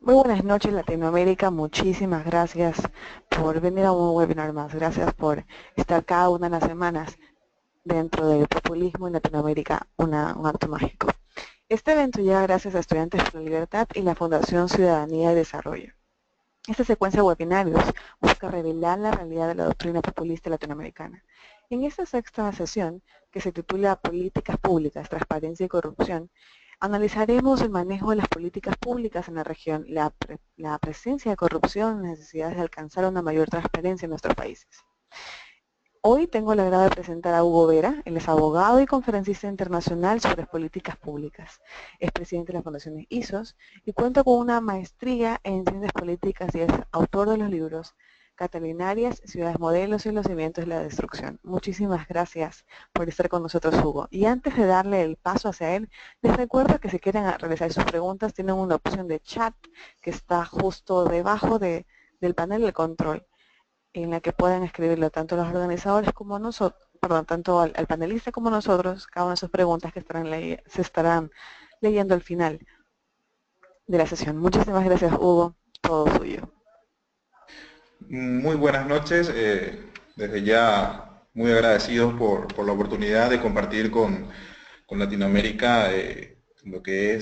Muy buenas noches, Latinoamérica. Muchísimas gracias por venir a un webinar más. Gracias por estar cada una de las semanas dentro del populismo en Latinoamérica, un acto mágico. Este evento llega gracias a Estudiantes por la Libertad y la Fundación Ciudadanía y Desarrollo. Esta secuencia de webinarios busca revelar la realidad de la doctrina populista latinoamericana. En esta sexta sesión, que se titula Políticas Públicas, Transparencia y Corrupción, analizaremos el manejo de las políticas públicas en la región, la presencia de corrupción, las necesidades de alcanzar una mayor transparencia en nuestros países. Hoy tengo el agrado de presentar a Hugo Vera. Él es abogado y conferencista internacional sobre políticas públicas. Es presidente de las fundaciones ISOS y cuenta con una maestría en ciencias políticas y es autor de los libros Catalinarias, Ciudades Modelos y los cimientos de la destrucción. Muchísimas gracias por estar con nosotros, Hugo. Y antes de darle el paso hacia él, les recuerdo que si quieren realizar sus preguntas, tienen una opción de chat que está justo debajo del panel de control, en la que pueden escribirlo tanto los organizadores como nosotros, perdón, tanto al panelista como nosotros, cada una de sus preguntas que se estarán leyendo al final de la sesión. Muchísimas gracias, Hugo, todo suyo. Muy buenas noches, desde ya muy agradecidos por la oportunidad de compartir con Latinoamérica lo que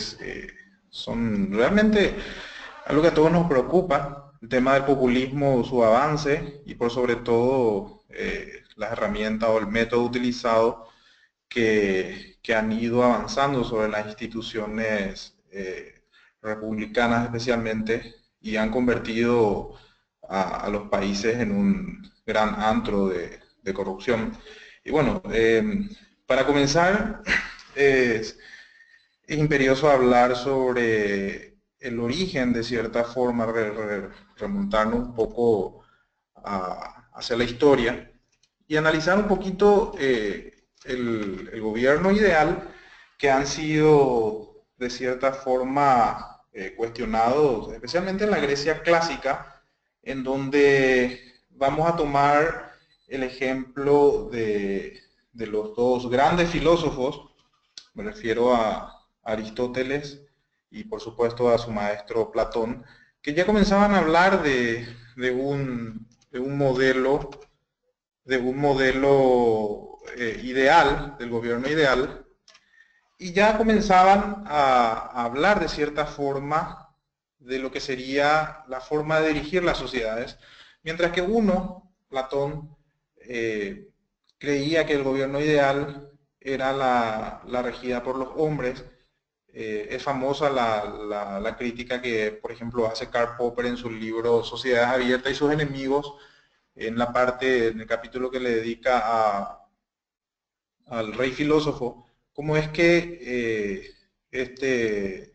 son realmente algo que a todos nos preocupa, el tema del populismo, su avance y por sobre todo las herramientas o el método utilizado que han ido avanzando sobre las instituciones republicanas especialmente y han convertido a los países en un gran antro de corrupción. Y bueno, para comenzar, es imperioso hablar sobre el origen, de cierta forma, remontarnos un poco hacia la historia y analizar un poquito el gobierno ideal que han sido, de cierta forma, cuestionados, especialmente en la Grecia clásica, en donde vamos a tomar el ejemplo de los dos grandes filósofos. Me refiero a Aristóteles y por supuesto a su maestro Platón, que ya comenzaban a hablar de un modelo, ideal, del gobierno ideal, y ya comenzaban a hablar de cierta forma de lo que sería la forma de dirigir las sociedades, mientras que uno, Platón, creía que el gobierno ideal era la regida por los hombres. Es famosa la crítica que, por ejemplo, hace Karl Popper en su libro Sociedades Abiertas y sus enemigos, en el capítulo que le dedica al rey filósofo, cómo es que este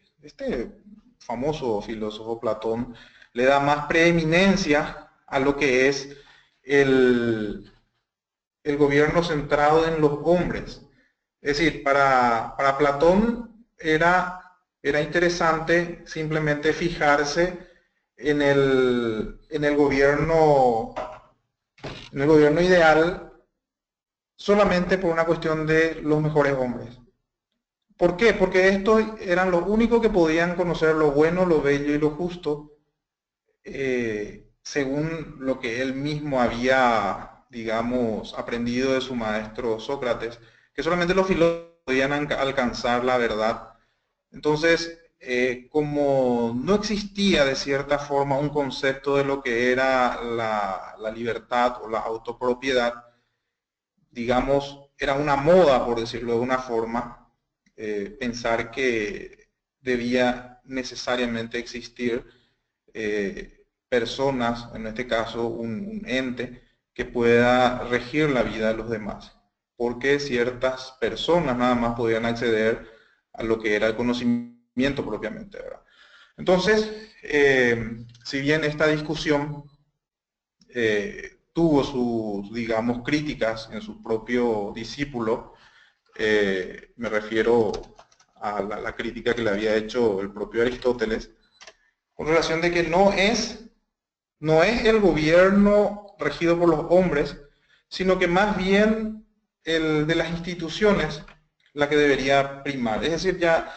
famoso filósofo Platón le da más preeminencia a lo que es el, el gobierno centrado en los hombres. Es decir, para Platón era interesante simplemente fijarse en el gobierno ideal solamente por una cuestión de los mejores hombres. ¿Por qué? Porque estos eran los únicos que podían conocer lo bueno, lo bello y lo justo, según lo que él mismo había, digamos, aprendido de su maestro Sócrates, que solamente los filósofos podían alcanzar la verdad. Entonces, como no existía de cierta forma un concepto de lo que era la libertad o la autopropiedad, digamos, era una moda, por decirlo de una forma, pensar que debía necesariamente existir personas, en este caso un ente, que pueda regir la vida de los demás, porque ciertas personas nada más podían acceder a lo que era el conocimiento propiamente, ¿verdad? Entonces, si bien esta discusión tuvo sus, digamos, críticas en su propio discípulo, me refiero a la crítica que le había hecho el propio Aristóteles, con relación de que no es el gobierno regido por los hombres, sino que más bien el de las instituciones la que debería primar. Es decir, ya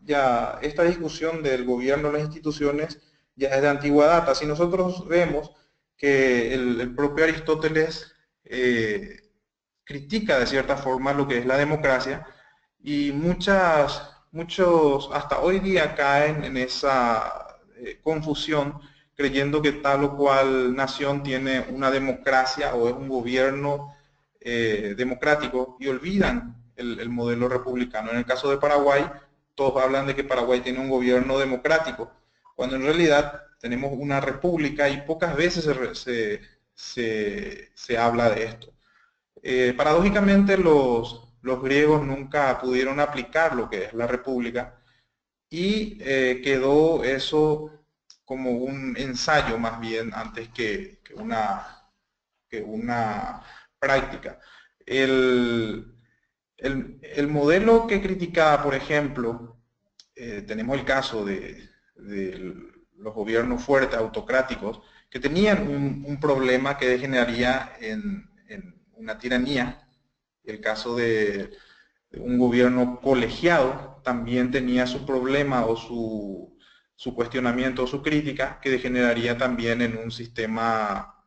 ya esta discusión del gobierno, las instituciones, ya es de antigua data. Si nosotros vemos que el propio Aristóteles critica de cierta forma lo que es la democracia y muchos hasta hoy día caen en esa confusión creyendo que tal o cual nación tiene una democracia o es un gobierno democrático y olvidan el modelo republicano. En el caso de Paraguay, todos hablan de que Paraguay tiene un gobierno democrático, cuando en realidad tenemos una república y pocas veces se habla de esto. Paradójicamente los griegos nunca pudieron aplicar lo que es la república y quedó eso como un ensayo más bien antes que una práctica. El modelo que criticaba, por ejemplo, tenemos el caso de los gobiernos fuertes, autocráticos, que tenían un problema que degeneraría en una tiranía. El caso de un gobierno colegiado también tenía su problema o su cuestionamiento o su crítica, que degeneraría también en un sistema,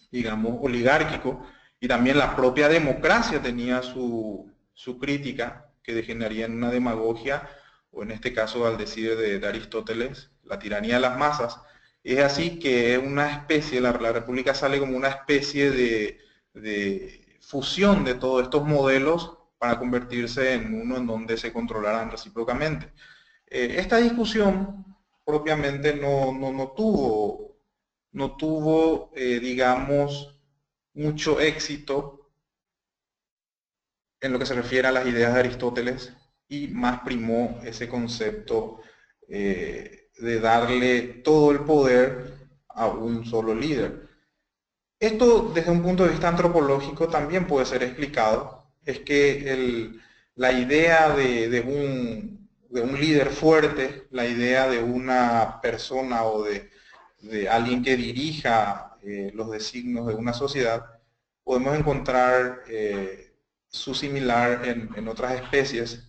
digamos, oligárquico, y también la propia democracia tenía su crítica, que degeneraría en una demagogia, o en este caso, al decir de Aristóteles, la tiranía de las masas. Es así que es una especie, la república sale como una especie de fusión de todos estos modelos para convertirse en uno en donde se controlaran recíprocamente. Esta discusión propiamente no tuvo digamos, mucho éxito en lo que se refiere a las ideas de Aristóteles y más primó ese concepto de darle todo el poder a un solo líder. Esto desde un punto de vista antropológico también puede ser explicado. Es que la idea de un líder fuerte, la idea de una persona o de alguien que dirija los designios de una sociedad, podemos encontrar su similar en otras especies.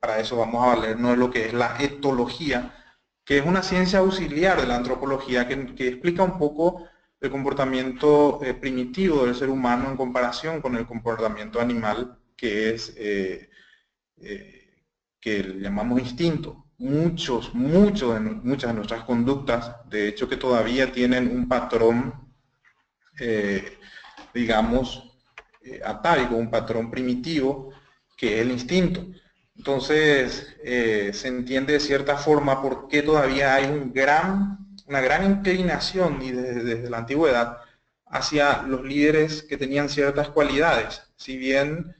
Para eso vamos a valernos de lo que es la etología, que es una ciencia auxiliar de la antropología que explica un poco el comportamiento primitivo del ser humano en comparación con el comportamiento animal, que es que le llamamos instinto. Muchas de nuestras conductas, de hecho que todavía tienen un patrón, digamos, atávico, un patrón primitivo, que es el instinto. Entonces, se entiende de cierta forma por qué todavía hay una gran inclinación y desde la antigüedad hacia los líderes que tenían ciertas cualidades. Si bien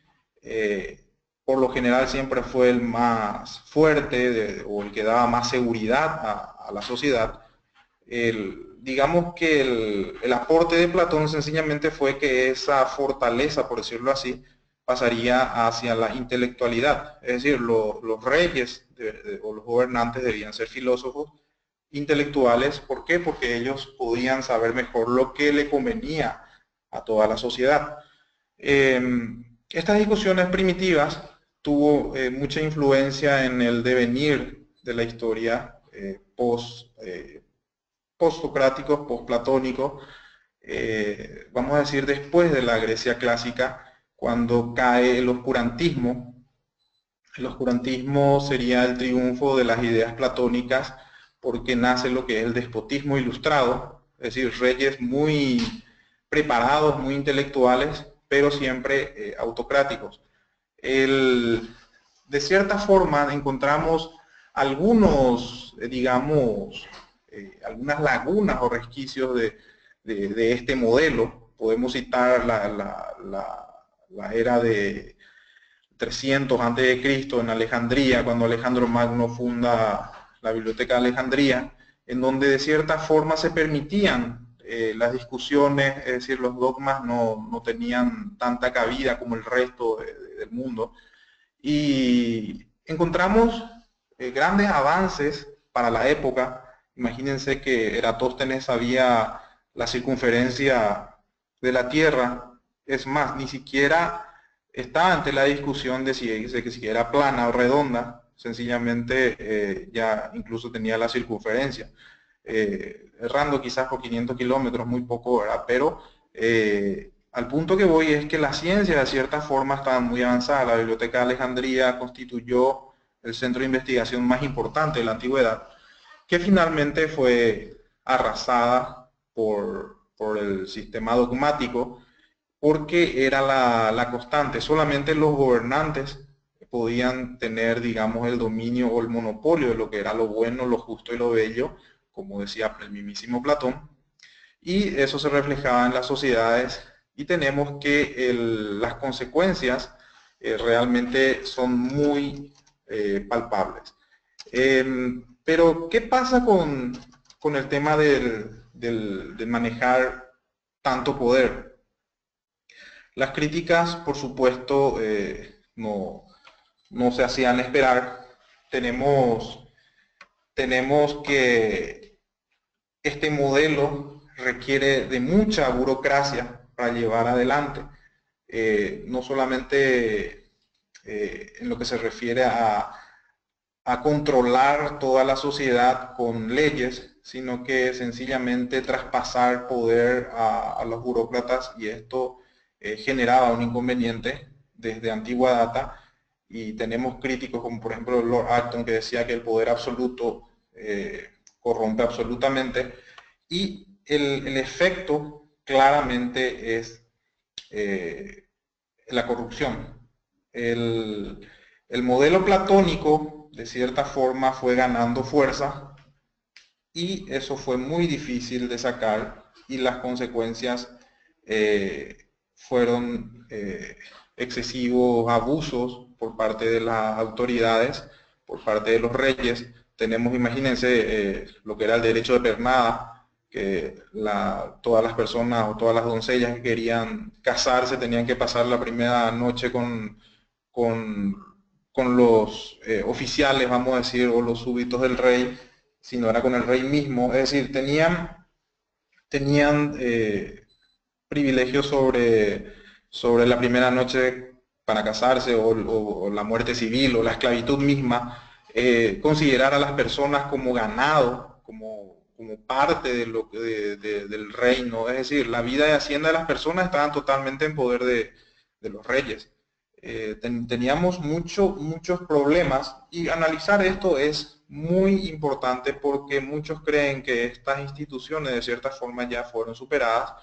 por lo general siempre fue el más fuerte o el que daba más seguridad a la sociedad, digamos que el aporte de Platón sencillamente fue que esa fortaleza, por decirlo así, pasaría hacia la intelectualidad. Es decir, los reyes o los gobernantes debían ser filósofos intelectuales. ¿Por qué? Porque ellos podían saber mejor lo que le convenía a toda la sociedad. Estas discusiones primitivas tuvo mucha influencia en el devenir de la historia post-socráticos, post-platónicos, vamos a decir después de la Grecia clásica, cuando cae el oscurantismo. El oscurantismo sería el triunfo de las ideas platónicas porque nace lo que es el despotismo ilustrado, es decir, reyes muy preparados, muy intelectuales, pero siempre autocráticos. De cierta forma encontramos algunos, digamos, algunas lagunas o resquicios de este modelo. Podemos citar la era de 300 a.C. en Alejandría, cuando Alejandro Magno funda la Biblioteca de Alejandría, en donde de cierta forma se permitían las discusiones, es decir, los dogmas no tenían tanta cabida como el resto del mundo. Y encontramos grandes avances para la época. Imagínense que Eratóstenes sabía la circunferencia de la Tierra. Es más, ni siquiera está ante la discusión de si era plana o redonda, sencillamente ya incluso tenía la circunferencia, errando quizás por 500 kilómetros, muy poco, ¿verdad? Pero al punto que voy es que la ciencia de cierta forma estaba muy avanzada. La Biblioteca de Alejandría constituyó el centro de investigación más importante de la antigüedad, que finalmente fue arrasada por el sistema dogmático, porque era la constante. Solamente los gobernantes podían tener, digamos, el dominio o el monopolio de lo que era lo bueno, lo justo y lo bello, como decía el mismísimo Platón, y eso se reflejaba en las sociedades, y tenemos que las consecuencias realmente son muy palpables. Pero, ¿qué pasa con el tema de manejar tanto poder? Las críticas, por supuesto, no se hacían esperar. Tenemos que este modelo requiere de mucha burocracia para llevar adelante, no solamente en lo que se refiere a controlar toda la sociedad con leyes, sino que sencillamente traspasar poder a los burócratas, y esto generaba un inconveniente desde antigua data, y tenemos críticos como por ejemplo Lord Acton, que decía que el poder absoluto corrompe absolutamente, y el efecto claramente es la corrupción. El modelo platónico, de cierta forma, fue ganando fuerza, y eso fue muy difícil de sacar, y las consecuencias fueron excesivos abusos por parte de las autoridades, por parte de los reyes. Tenemos, imagínense, lo que era el derecho de pernada, que todas las personas o todas las doncellas que querían casarse tenían que pasar la primera noche con, con los oficiales, vamos a decir, o los súbditos del rey, sino era con el rey mismo. Es decir, tenían privilegios sobre la primera noche para casarse, o la muerte civil, o la esclavitud misma. Considerar a las personas como ganado, como parte del reino. Es decir, la vida y hacienda de las personas estaban totalmente en poder de los reyes. Teníamos muchos problemas, y analizar esto es muy importante, porque muchos creen que estas instituciones de cierta forma ya fueron superadas,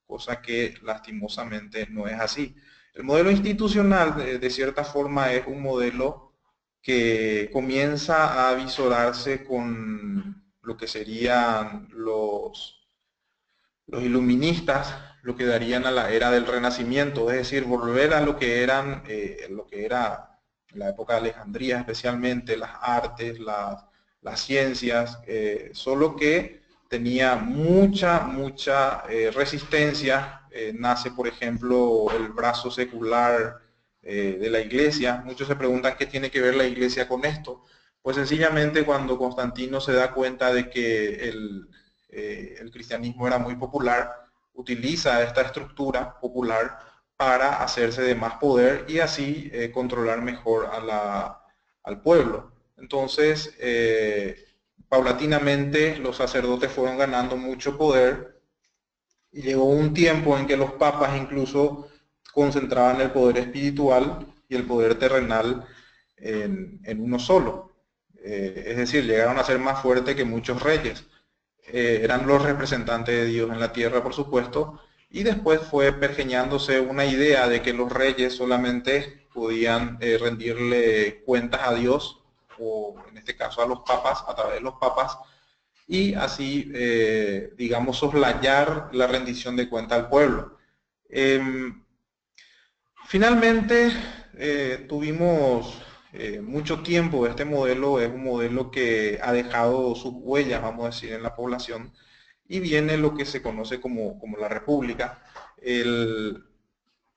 cosa que lastimosamente no es así. El modelo institucional de cierta forma es un modelo que comienza a visorarse con lo que serían los iluministas, lo que darían a la era del Renacimiento, es decir, volver a lo que era la época de Alejandría, especialmente las artes, las ciencias, solo que tenía mucha resistencia. Nace, por ejemplo, el brazo secular de la Iglesia. Muchos se preguntan qué tiene que ver la Iglesia con esto. Pues sencillamente, cuando Constantino se da cuenta de que el cristianismo era muy popular, utiliza esta estructura popular para hacerse de más poder, y así controlar mejor al pueblo. Entonces, paulatinamente los sacerdotes fueron ganando mucho poder, y llegó un tiempo en que los papas incluso concentraban el poder espiritual y el poder terrenal en uno solo. Es decir, llegaron a ser más fuertes que muchos reyes. Eran los representantes de Dios en la tierra, por supuesto, y después fue pergeñándose una idea de que los reyes solamente podían rendirle cuentas a Dios, o en este caso a los papas, a través de los papas, y así, digamos, soslayar la rendición de cuenta al pueblo. Finalmente, tuvimos mucho tiempo. Este modelo es un modelo que ha dejado sus huellas, vamos a decir, en la población, y viene lo que se conoce como la República.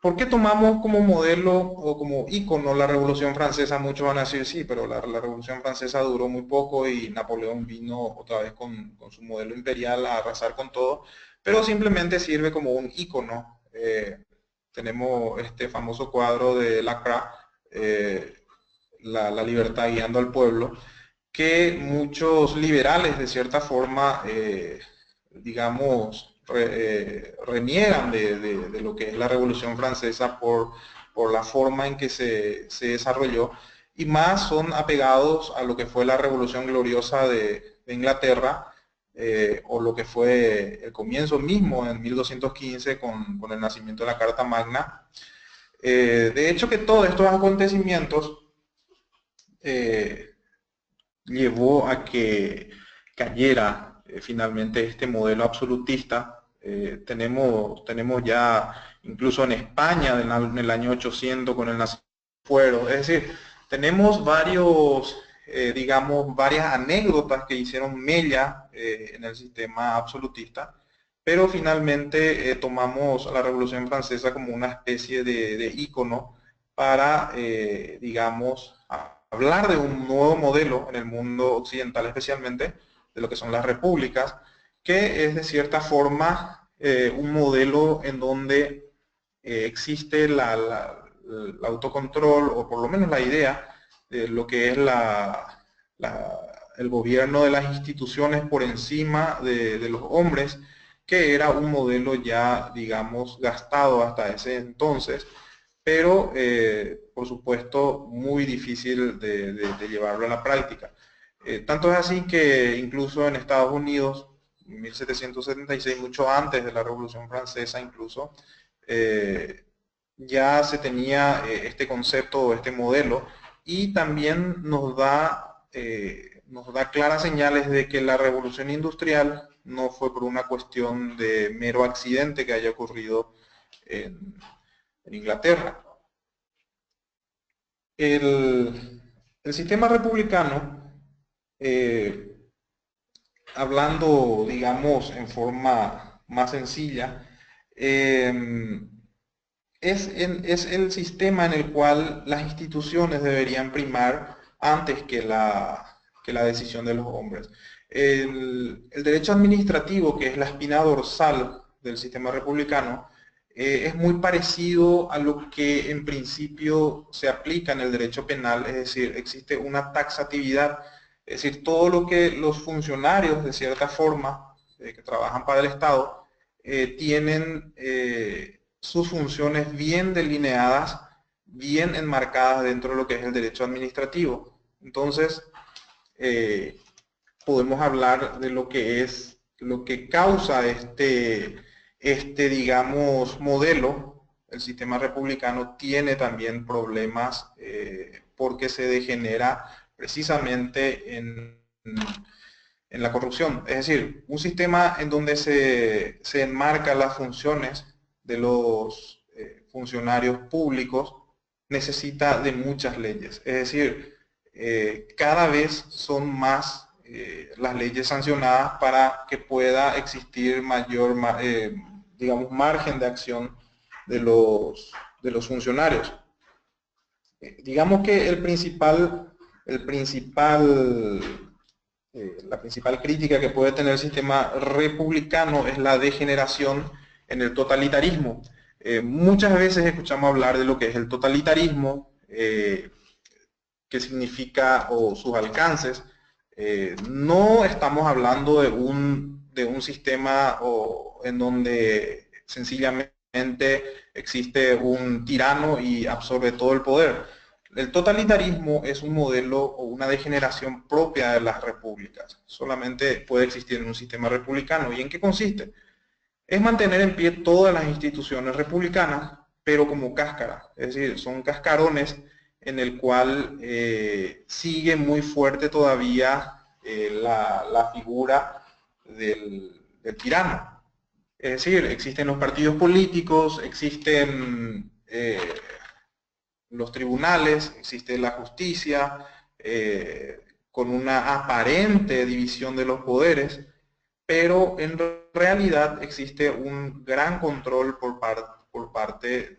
¿Por qué tomamos como modelo o como ícono la Revolución Francesa? Muchos van a decir, sí, pero la Revolución Francesa duró muy poco, y Napoleón vino otra vez con su modelo imperial a arrasar con todo, pero simplemente sirve como un ícono. Tenemos este famoso cuadro de Lacroix, la libertad guiando al pueblo, que muchos liberales de cierta forma, digamos, reniegan de lo que es la Revolución Francesa por la forma en que se desarrolló, y más son apegados a lo que fue la Revolución Gloriosa de Inglaterra, o lo que fue el comienzo mismo en 1215 con el nacimiento de la Carta Magna. De hecho que todos estos acontecimientos eh, llevó a que cayera finalmente este modelo absolutista. Tenemos ya, incluso en España, en el año 800, con el fuero. Es decir, tenemos varios, digamos, varias anécdotas que hicieron mella en el sistema absolutista, pero finalmente tomamos a la Revolución Francesa como una especie de ícono para, digamos, hablar de un nuevo modelo en el mundo occidental, especialmente de lo que son las repúblicas, que es de cierta forma un modelo en donde existe el autocontrol, o por lo menos la idea de lo que es el gobierno de las instituciones por encima de los hombres, que era un modelo ya, digamos, gastado hasta ese entonces, pero por supuesto muy difícil de llevarlo a la práctica. Tanto es así que incluso en Estados Unidos, en 1776, mucho antes de la Revolución Francesa incluso, eh, ya se tenía este concepto o este modelo, y también nos da claras señales de que la revolución industrial no fue por una cuestión de mero accidente que haya ocurrido en Inglaterra. El sistema republicano, eh, hablando, digamos, en forma más sencilla, eh, es el sistema en el cual las instituciones deberían primar antes que la decisión de los hombres. El derecho administrativo, que es la espina dorsal del sistema republicano, es muy parecido a lo que en principio se aplica en el derecho penal, es decir, existe una taxatividad, es decir, todo lo que los funcionarios, de cierta forma, que trabajan para el Estado, tienen sus funciones bien delineadas, bien enmarcadas dentro de lo que es el derecho administrativo. Entonces, eh, podemos hablar de lo que es, lo que causa digamos, modelo. El sistema republicano tiene también problemas porque se degenera precisamente en la corrupción. Es decir, un sistema en donde se enmarcan las funciones de los funcionarios públicos necesita de muchas leyes. Es decir, cada vez son más las leyes sancionadas para que pueda existir mayor, digamos, margen de acción de los funcionarios. Digamos que la principal crítica que puede tener el sistema republicano es la degeneración en el totalitarismo. Muchas veces escuchamos hablar de lo que es el totalitarismo, qué significa o sus alcances. No estamos hablando de un sistema en donde sencillamente existe un tirano y absorbe todo el poder. El totalitarismo es un modelo o una degeneración propia de las repúblicas. Solamente puede existir en un sistema republicano. ¿Y en qué consiste? Es mantener en pie todas las instituciones republicanas, pero como cáscara. Es decir, son cascarones en el cual sigue muy fuerte todavía la figura del tirano. Es decir, existen los partidos políticos, existen los tribunales, existe la justicia, con una aparente división de los poderes, pero en realidad existe un gran control por parte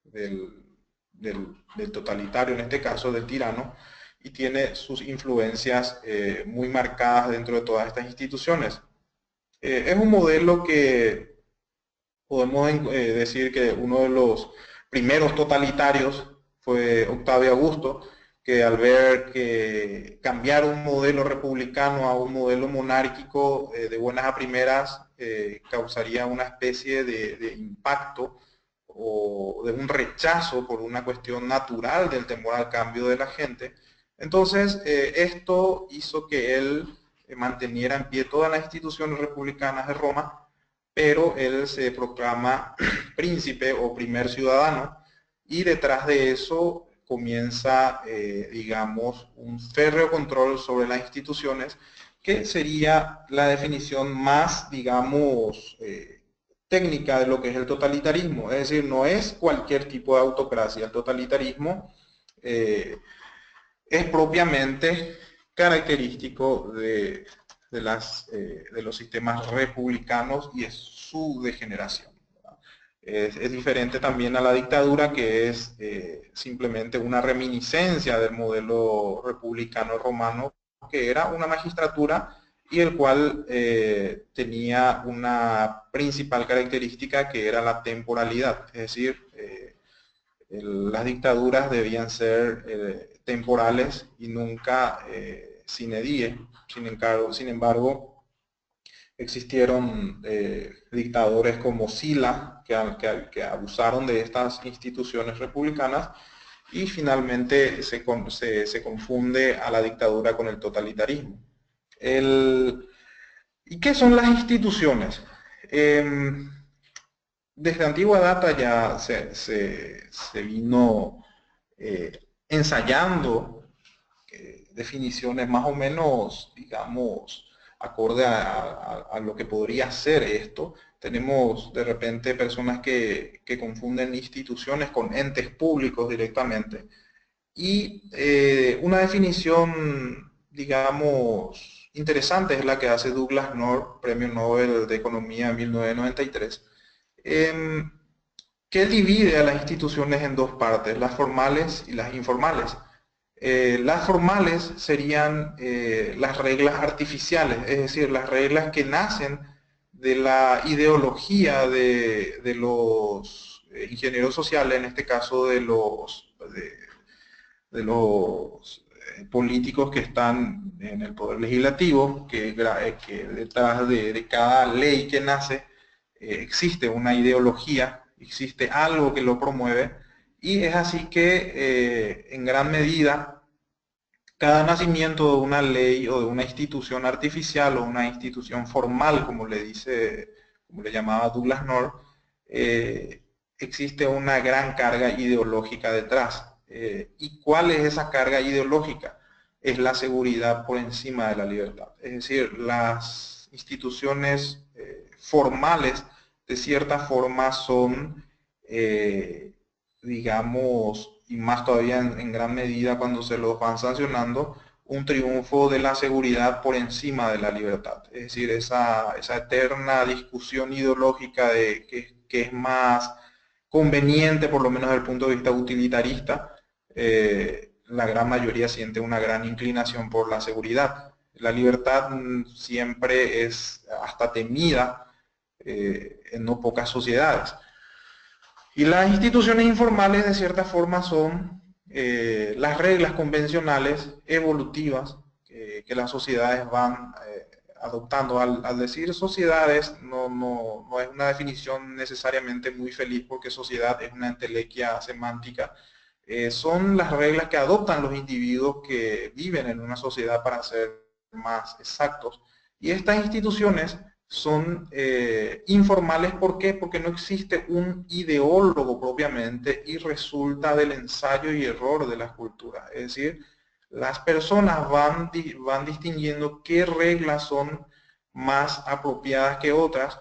del totalitario, en este caso del tirano, y tiene sus influencias muy marcadas dentro de todas estas instituciones. Es un modelo que podemos decir que uno de los primeros totalitarios fue Octavio Augusto, que al ver que cambiar un modelo republicano a un modelo monárquico de buenas a primeras causaría una especie de impacto o de un rechazo por una cuestión natural del temor al cambio de la gente. Entonces, esto hizo que él manteniera en pie todas las instituciones republicanas de Roma, pero él se proclama príncipe o primer ciudadano, y detrás de eso comienza, digamos, un férreo control sobre las instituciones, que sería la definición más, digamos, técnica de lo que es el totalitarismo. Es decir, no es cualquier tipo de autocracia. El totalitarismo es propiamente característico de los sistemas republicanos y es su degeneración. Es diferente también a la dictadura, que es simplemente una reminiscencia del modelo republicano romano, que era una magistratura y el cual tenía una principal característica, que era la temporalidad. Es decir, las dictaduras debían ser temporales y nunca sine die. Sin embargo, existieron dictadores como Sila que abusaron de estas instituciones republicanas, y finalmente se confunde a la dictadura con el totalitarismo. ¿Y qué son las instituciones? Desde antigua data ya se vino ensayando definiciones más o menos, digamos, acorde a lo que podría ser esto. Tenemos de repente personas que confunden instituciones con entes públicos directamente. Y una definición, digamos, interesante es la que hace Douglas North, Premio Nobel de Economía en 1993, que divide a las instituciones en dos partes, las formales y las informales. Las formales serían las reglas artificiales, es decir, las reglas que nacen de la ideología de los ingenieros sociales, en este caso de los políticos que están en el poder legislativo, que detrás de cada ley que nace existe una ideología, existe algo que lo promueve, y es así que en gran medida cada nacimiento de una ley o de una institución artificial o una institución formal, como le llamaba Douglas North, existe una gran carga ideológica detrás. ¿Y cuál es esa carga ideológica? Es la seguridad por encima de la libertad. Es decir, las instituciones formales de cierta forma son, digamos, y más todavía en gran medida cuando se los van sancionando, un triunfo de la seguridad por encima de la libertad. Es decir, esa eterna discusión ideológica de que es más conveniente, por lo menos desde el punto de vista utilitarista, la gran mayoría siente una gran inclinación por la seguridad. La libertad siempre es hasta temida en no pocas sociedades. Y las instituciones informales, de cierta forma, son las reglas convencionales evolutivas que las sociedades van adoptando. Al decir sociedades, no es una definición necesariamente muy feliz, porque sociedad es una entelequia semántica. Son las reglas que adoptan los individuos que viven en una sociedad, para ser más exactos. Y estas instituciones son informales. ¿Por qué? Porque no existe un ideólogo propiamente y resulta del ensayo y error de las culturas. Es decir, las personas van distinguiendo qué reglas son más apropiadas que otras,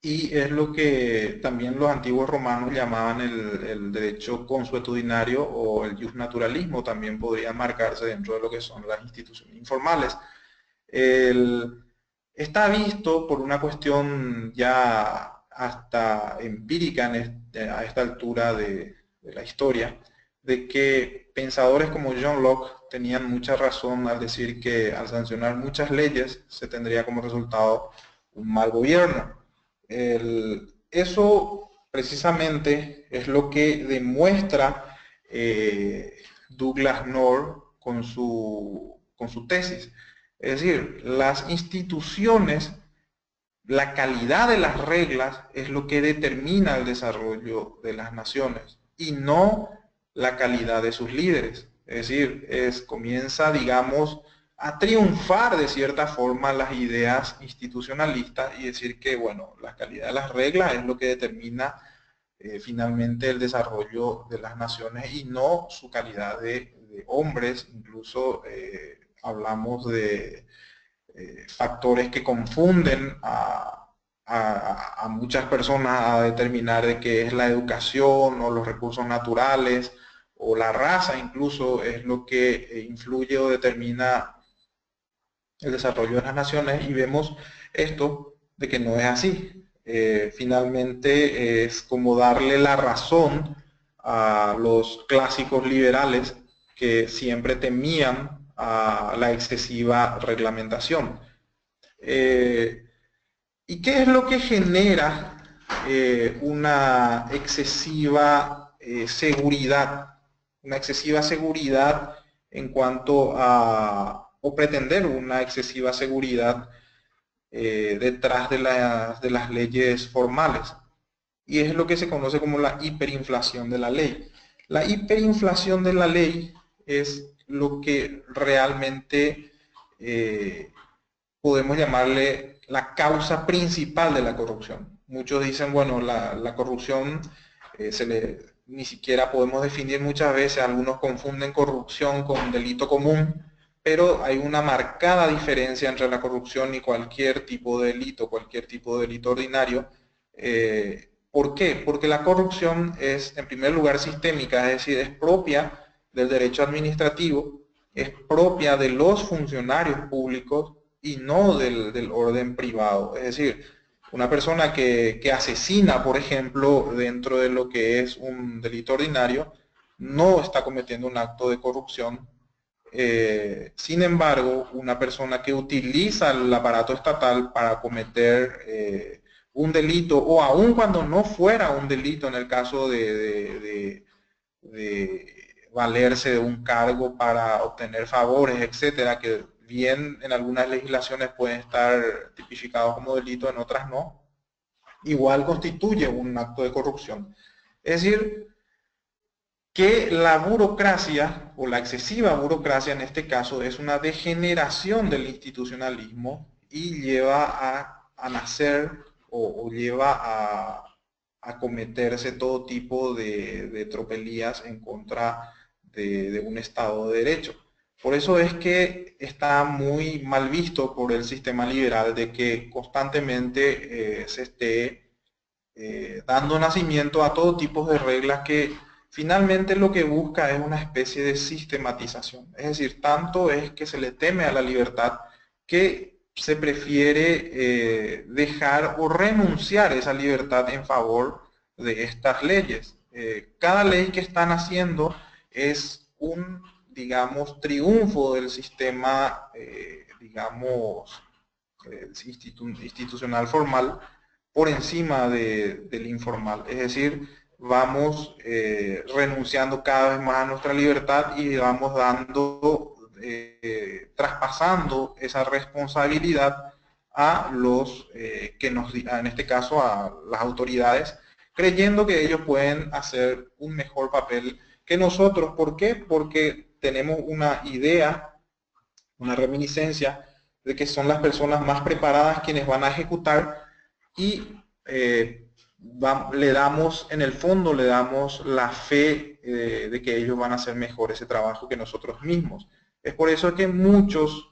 y es lo que también los antiguos romanos llamaban el derecho consuetudinario, o el jus naturalismo, también podría marcarse dentro de lo que son las instituciones informales. Está visto por una cuestión ya hasta empírica a esta altura de la historia, de que pensadores como John Locke tenían mucha razón al decir que al sancionar muchas leyes se tendría como resultado un mal gobierno. Eso precisamente es lo que demuestra Douglas North con su tesis. Es decir, las instituciones, la calidad de las reglas es lo que determina el desarrollo de las naciones y no la calidad de sus líderes. Es decir, comienza, digamos, a triunfar de cierta forma las ideas institucionalistas y decir que, bueno, la calidad de las reglas es lo que determina finalmente el desarrollo de las naciones y no su calidad de hombres. Incluso hablamos de factores que confunden a muchas personas a determinar de qué es la educación o los recursos naturales o la raza incluso es lo que influye o determina el desarrollo de las naciones, y vemos esto de que no es así. Finalmente es como darle la razón a los clásicos liberales que siempre temían a la excesiva reglamentación. ¿Y qué es lo que genera una excesiva seguridad? Una excesiva seguridad en cuanto a, o pretender una excesiva seguridad detrás de las leyes formales. Y es lo que se conoce como la hiperinflación de la ley. La hiperinflación de la ley es lo que realmente podemos llamarle la causa principal de la corrupción. Muchos dicen, bueno, la corrupción ni siquiera podemos definir muchas veces, algunos confunden corrupción con delito común, pero hay una marcada diferencia entre la corrupción y cualquier tipo de delito ordinario. ¿Por qué? Porque la corrupción es, en primer lugar, sistémica, es decir, es propia del derecho administrativo, es propia de los funcionarios públicos y no del orden privado. Es decir, una persona que asesina, por ejemplo, dentro de lo que es un delito ordinario, no está cometiendo un acto de corrupción. Sin embargo, una persona que utiliza el aparato estatal para cometer un delito, o aun cuando no fuera un delito, en el caso de valerse de un cargo para obtener favores, etcétera, que bien en algunas legislaciones pueden estar tipificados como delito, en otras no, igual constituye un acto de corrupción. Es decir, que la burocracia, o la excesiva burocracia en este caso, es una degeneración del institucionalismo y lleva a nacer o lleva a cometerse todo tipo de tropelías en contra de un Estado de Derecho. Por eso es que está muy mal visto por el sistema liberal de que constantemente se esté dando nacimiento a todo tipo de reglas que finalmente lo que busca es una especie de sistematización. Es decir, tanto es que se le teme a la libertad que se prefiere dejar o renunciar a esa libertad en favor de estas leyes. Cada ley que están haciendo es un, digamos, triunfo del sistema, digamos, institucional formal por encima del informal. Es decir, vamos renunciando cada vez más a nuestra libertad y vamos traspasando esa responsabilidad a los en este caso a las autoridades, creyendo que ellos pueden hacer un mejor papel que nosotros. ¿Por qué? Porque tenemos una idea, una reminiscencia de que son las personas más preparadas quienes van a ejecutar, y le damos, en el fondo, le damos la fe de que ellos van a hacer mejor ese trabajo que nosotros mismos. Es por eso que muchos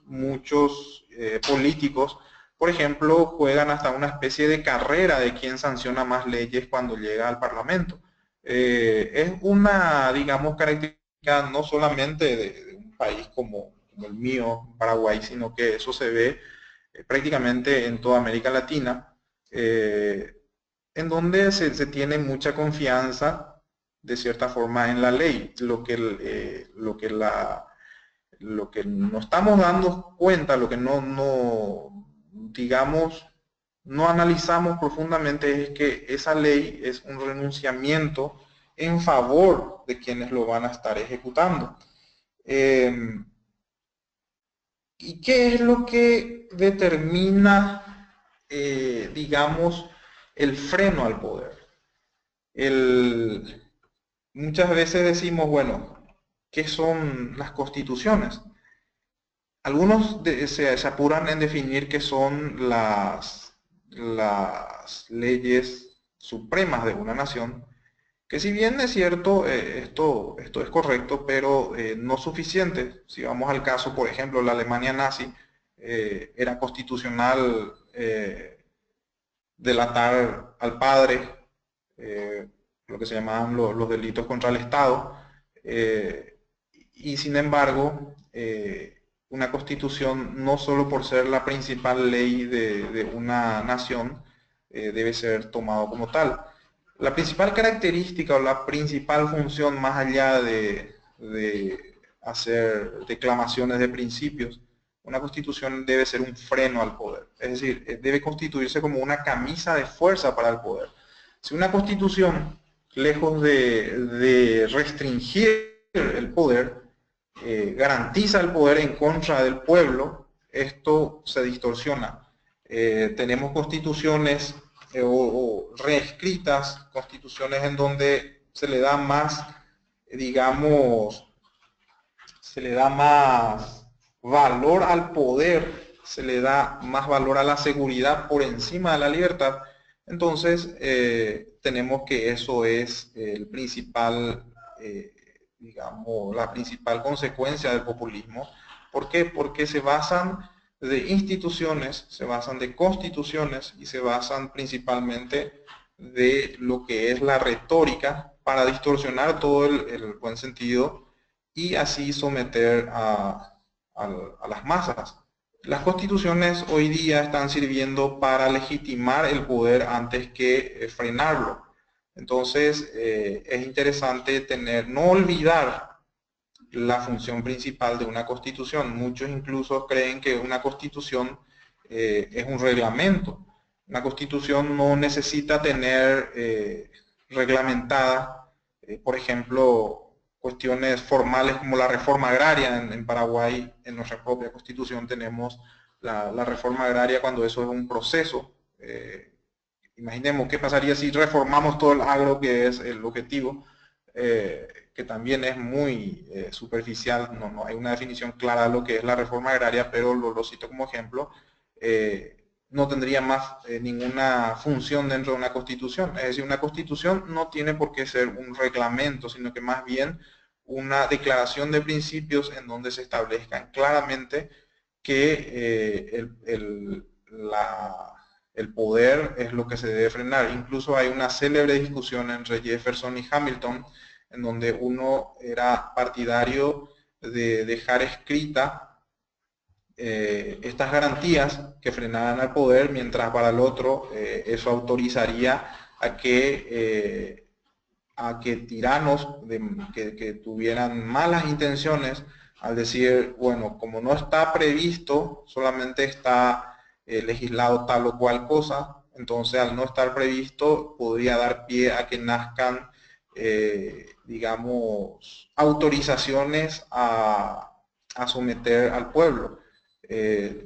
políticos, por ejemplo, juegan hasta una especie de carrera de quién sanciona más leyes cuando llega al Parlamento. Es una, digamos, característica no solamente de un país como el mío, Paraguay, sino que eso se ve prácticamente en toda América Latina, en donde se tiene mucha confianza de cierta forma en la ley, lo que no estamos dando cuenta, lo que digamos, no analizamos profundamente, es que esa ley es un renunciamiento en favor de quienes lo van a estar ejecutando. ¿Y qué es lo que determina, digamos, el freno al poder? Muchas veces decimos, bueno, ¿qué son las constituciones? Algunos se apuran en definir qué son las leyes supremas de una nación, que si bien es cierto, esto es correcto, pero no suficiente. Si vamos al caso, por ejemplo, la Alemania nazi, era constitucional delatar al padre, eh, lo que se llamaban los delitos contra el Estado, eh, y sin embargo, una constitución, no solo por ser la principal ley de una nación, debe ser tomado como tal. La principal característica o la principal función, más allá de hacer declamaciones de principios, una constitución debe ser un freno al poder. Es decir, debe constituirse como una camisa de fuerza para el poder. Si una constitución, lejos de restringir el poder, garantiza el poder en contra del pueblo, esto se distorsiona. Tenemos constituciones o reescritas, constituciones en donde se le da más, digamos, se le da más valor al poder, se le da más valor a la seguridad por encima de la libertad. Entonces, tenemos que eso es el principal, digamos, la principal consecuencia del populismo. ¿Por qué? Porque se basan de instituciones, se basan de constituciones y se basan principalmente de lo que es la retórica para distorsionar todo el buen sentido y así someter a las masas. Las constituciones hoy día están sirviendo para legitimar el poder antes que frenarlo. Entonces, es interesante no olvidar la función principal de una constitución. Muchos incluso creen que una constitución es un reglamento. Una constitución no necesita tener reglamentada, por ejemplo, cuestiones formales como la reforma agraria. En Paraguay, en nuestra propia constitución, tenemos la reforma agraria cuando eso es un proceso. Imaginemos qué pasaría si reformamos todo el agro, que es el objetivo, que también es muy superficial, no hay una definición clara de lo que es la reforma agraria, pero lo cito como ejemplo. No tendría más ninguna función dentro de una constitución. Es decir, una constitución no tiene por qué ser un reglamento, sino que más bien una declaración de principios en donde se establezcan claramente que el poder es lo que se debe frenar. Incluso hay una célebre discusión entre Jefferson y Hamilton, en donde uno era partidario de dejar escrita estas garantías que frenaran al poder, mientras para el otro eso autorizaría a que tiranos que tuvieran malas intenciones, al decir, bueno, como no está previsto, solamente está legislado tal o cual cosa, entonces al no estar previsto podría dar pie a que nazcan, digamos, autorizaciones a someter al pueblo. Eh,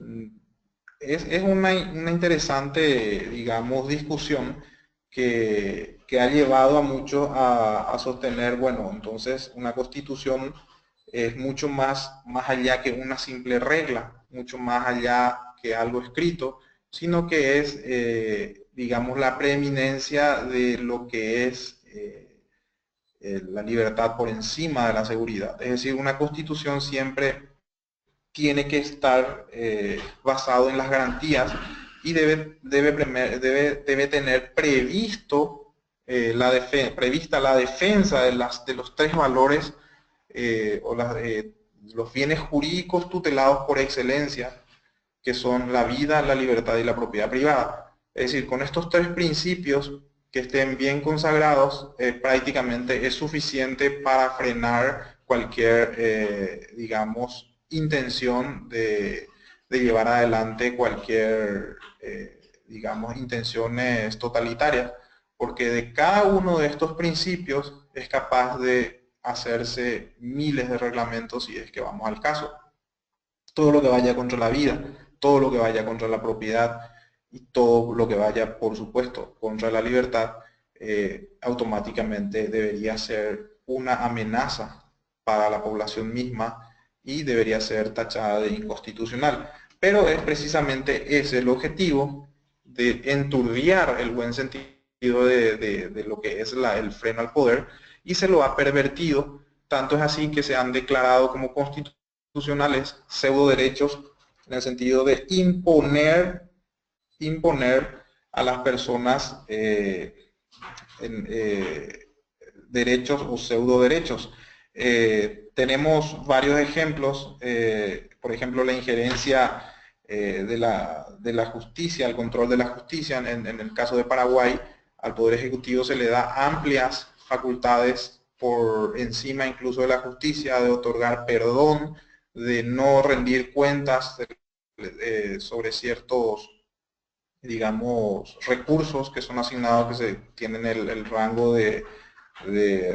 es una interesante, digamos, discusión que ha llevado a muchos a sostener, bueno, entonces una constitución es mucho más allá que una simple regla, mucho más allá que algo escrito, sino que es, digamos, la preeminencia de lo que es la libertad por encima de la seguridad. Es decir, una constitución siempre tiene que estar basado en las garantías y debe tener prevista la defensa de los tres valores o los bienes jurídicos tutelados por excelencia, que son la vida, la libertad y la propiedad privada. Es decir, con estos tres principios que estén bien consagrados, prácticamente es suficiente para frenar cualquier, digamos, intención de llevar adelante cualquier, digamos, intenciones totalitarias, porque de cada uno de estos principios es capaz de hacerse miles de reglamentos si es que vamos al caso. Todo lo que vaya contra la vida, todo lo que vaya contra la propiedad y todo lo que vaya, por supuesto, contra la libertad, automáticamente debería ser una amenaza para la población misma y debería ser tachada de inconstitucional. Pero es precisamente ese el objetivo, de enturbiar el buen sentido de lo que es el freno al poder, y se lo ha pervertido. Tanto es así que se han declarado como constitucionales pseudo derechos, en el sentido de imponer a las personas derechos o pseudo derechos. Tenemos varios ejemplos, por ejemplo, la injerencia de la justicia, el control de la justicia. En el caso de Paraguay, al Poder Ejecutivo se le da amplias facultades por encima incluso de la justicia, de otorgar perdón, de no rendir cuentas sobre ciertos, digamos, recursos que son asignados, que se tienen el rango de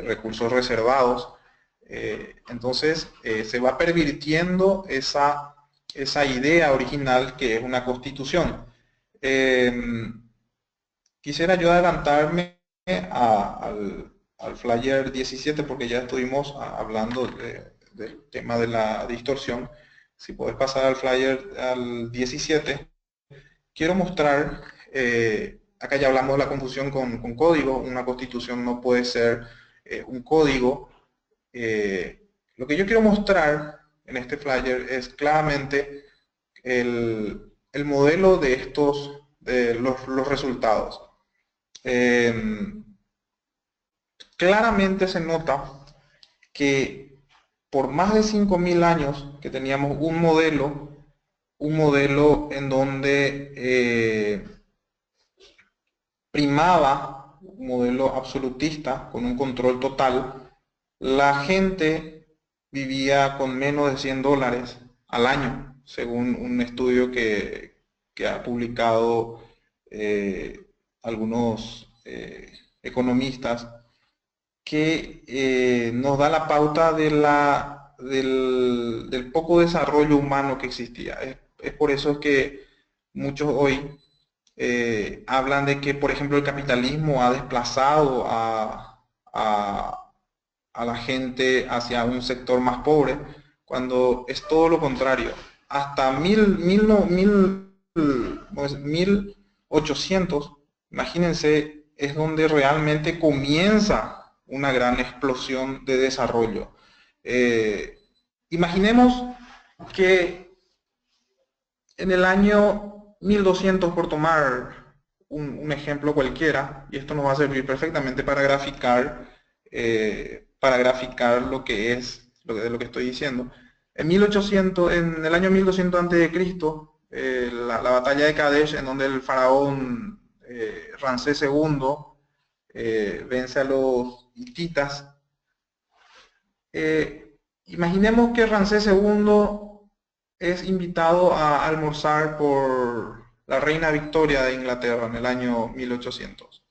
recursos reservados. Entonces se va pervirtiendo esa idea original que es una constitución. Quisiera yo adelantarme al flyer 17, porque ya estuvimos hablando del tema de la distorsión. Si puedes pasar al flyer al 17, quiero mostrar, acá ya hablamos de la confusión con código. Una constitución no puede ser un código. Lo que yo quiero mostrar en este flyer es claramente el modelo de los resultados. Claramente se nota que por más de 5.000 años que teníamos un modelo en donde primaba un modelo absolutista con un control total. La gente vivía con menos de $100 al año, según un estudio que ha publicado algunos economistas, que nos da la pauta del poco desarrollo humano que existía. Es por eso que muchos hoy hablan de que, por ejemplo, el capitalismo ha desplazado a la gente hacia un sector más pobre, cuando es todo lo contrario. Hasta 1800, imagínense, es donde realmente comienza una gran explosión de desarrollo. Imaginemos que en el año 1200, por tomar un ejemplo cualquiera, y esto nos va a servir perfectamente para graficar lo que es de lo que estoy diciendo. En el año 1200 a.C., la batalla de Kadesh, en donde el faraón Ramsés II vence a los hititas. Imaginemos que Ramsés II es invitado a almorzar por la reina Victoria de Inglaterra en el año 1800.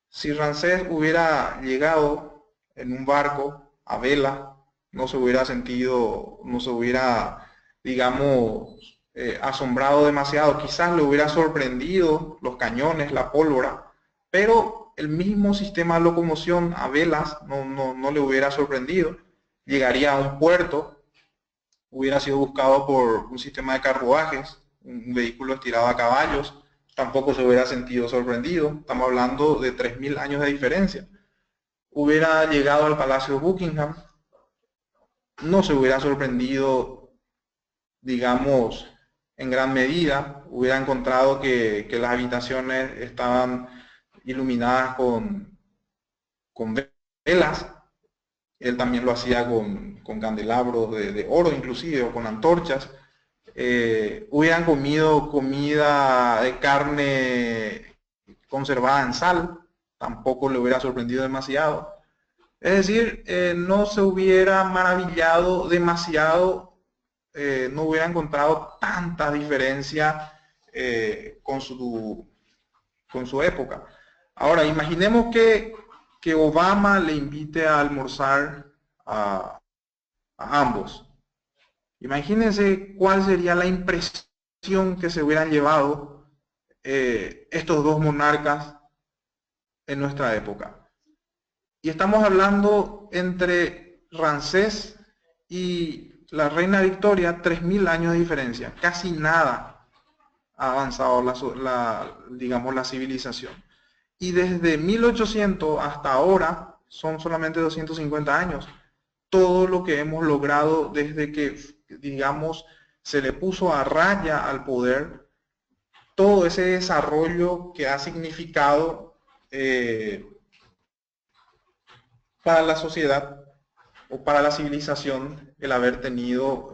Si Ramsés hubiera llegado en un barco a vela, no se hubiera sentido, no se hubiera, digamos, asombrado demasiado. Quizás le hubiera sorprendido los cañones, la pólvora, pero el mismo sistema de locomoción a velas no le hubiera sorprendido. Llegaría a un puerto, hubiera sido buscado por un sistema de carruajes, un vehículo estirado a caballos, tampoco se hubiera sentido sorprendido. Estamos hablando de 3.000 años de diferencia. Hubiera llegado al Palacio de Buckingham, no se hubiera sorprendido, digamos, en gran medida. Hubiera encontrado que las habitaciones estaban iluminadas con velas. Él también lo hacía con candelabros de oro, inclusive, o con antorchas. Hubieran comido comida de carne conservada en sal, tampoco le hubiera sorprendido demasiado. Es decir, no se hubiera maravillado demasiado, no hubiera encontrado tanta diferencia con su época. Ahora, imaginemos que Obama le invite a almorzar a ambos. Imagínense cuál sería la impresión que se hubieran llevado estos dos monarcas en nuestra época. Y estamos hablando entre Ramsés y la reina Victoria, 3000 años de diferencia, casi nada ha avanzado digamos, la civilización. Y desde 1800 hasta ahora son solamente 250 años. Todo lo que hemos logrado desde que, digamos, se le puso a raya al poder, todo ese desarrollo que ha significado para la sociedad o para la civilización el haber tenido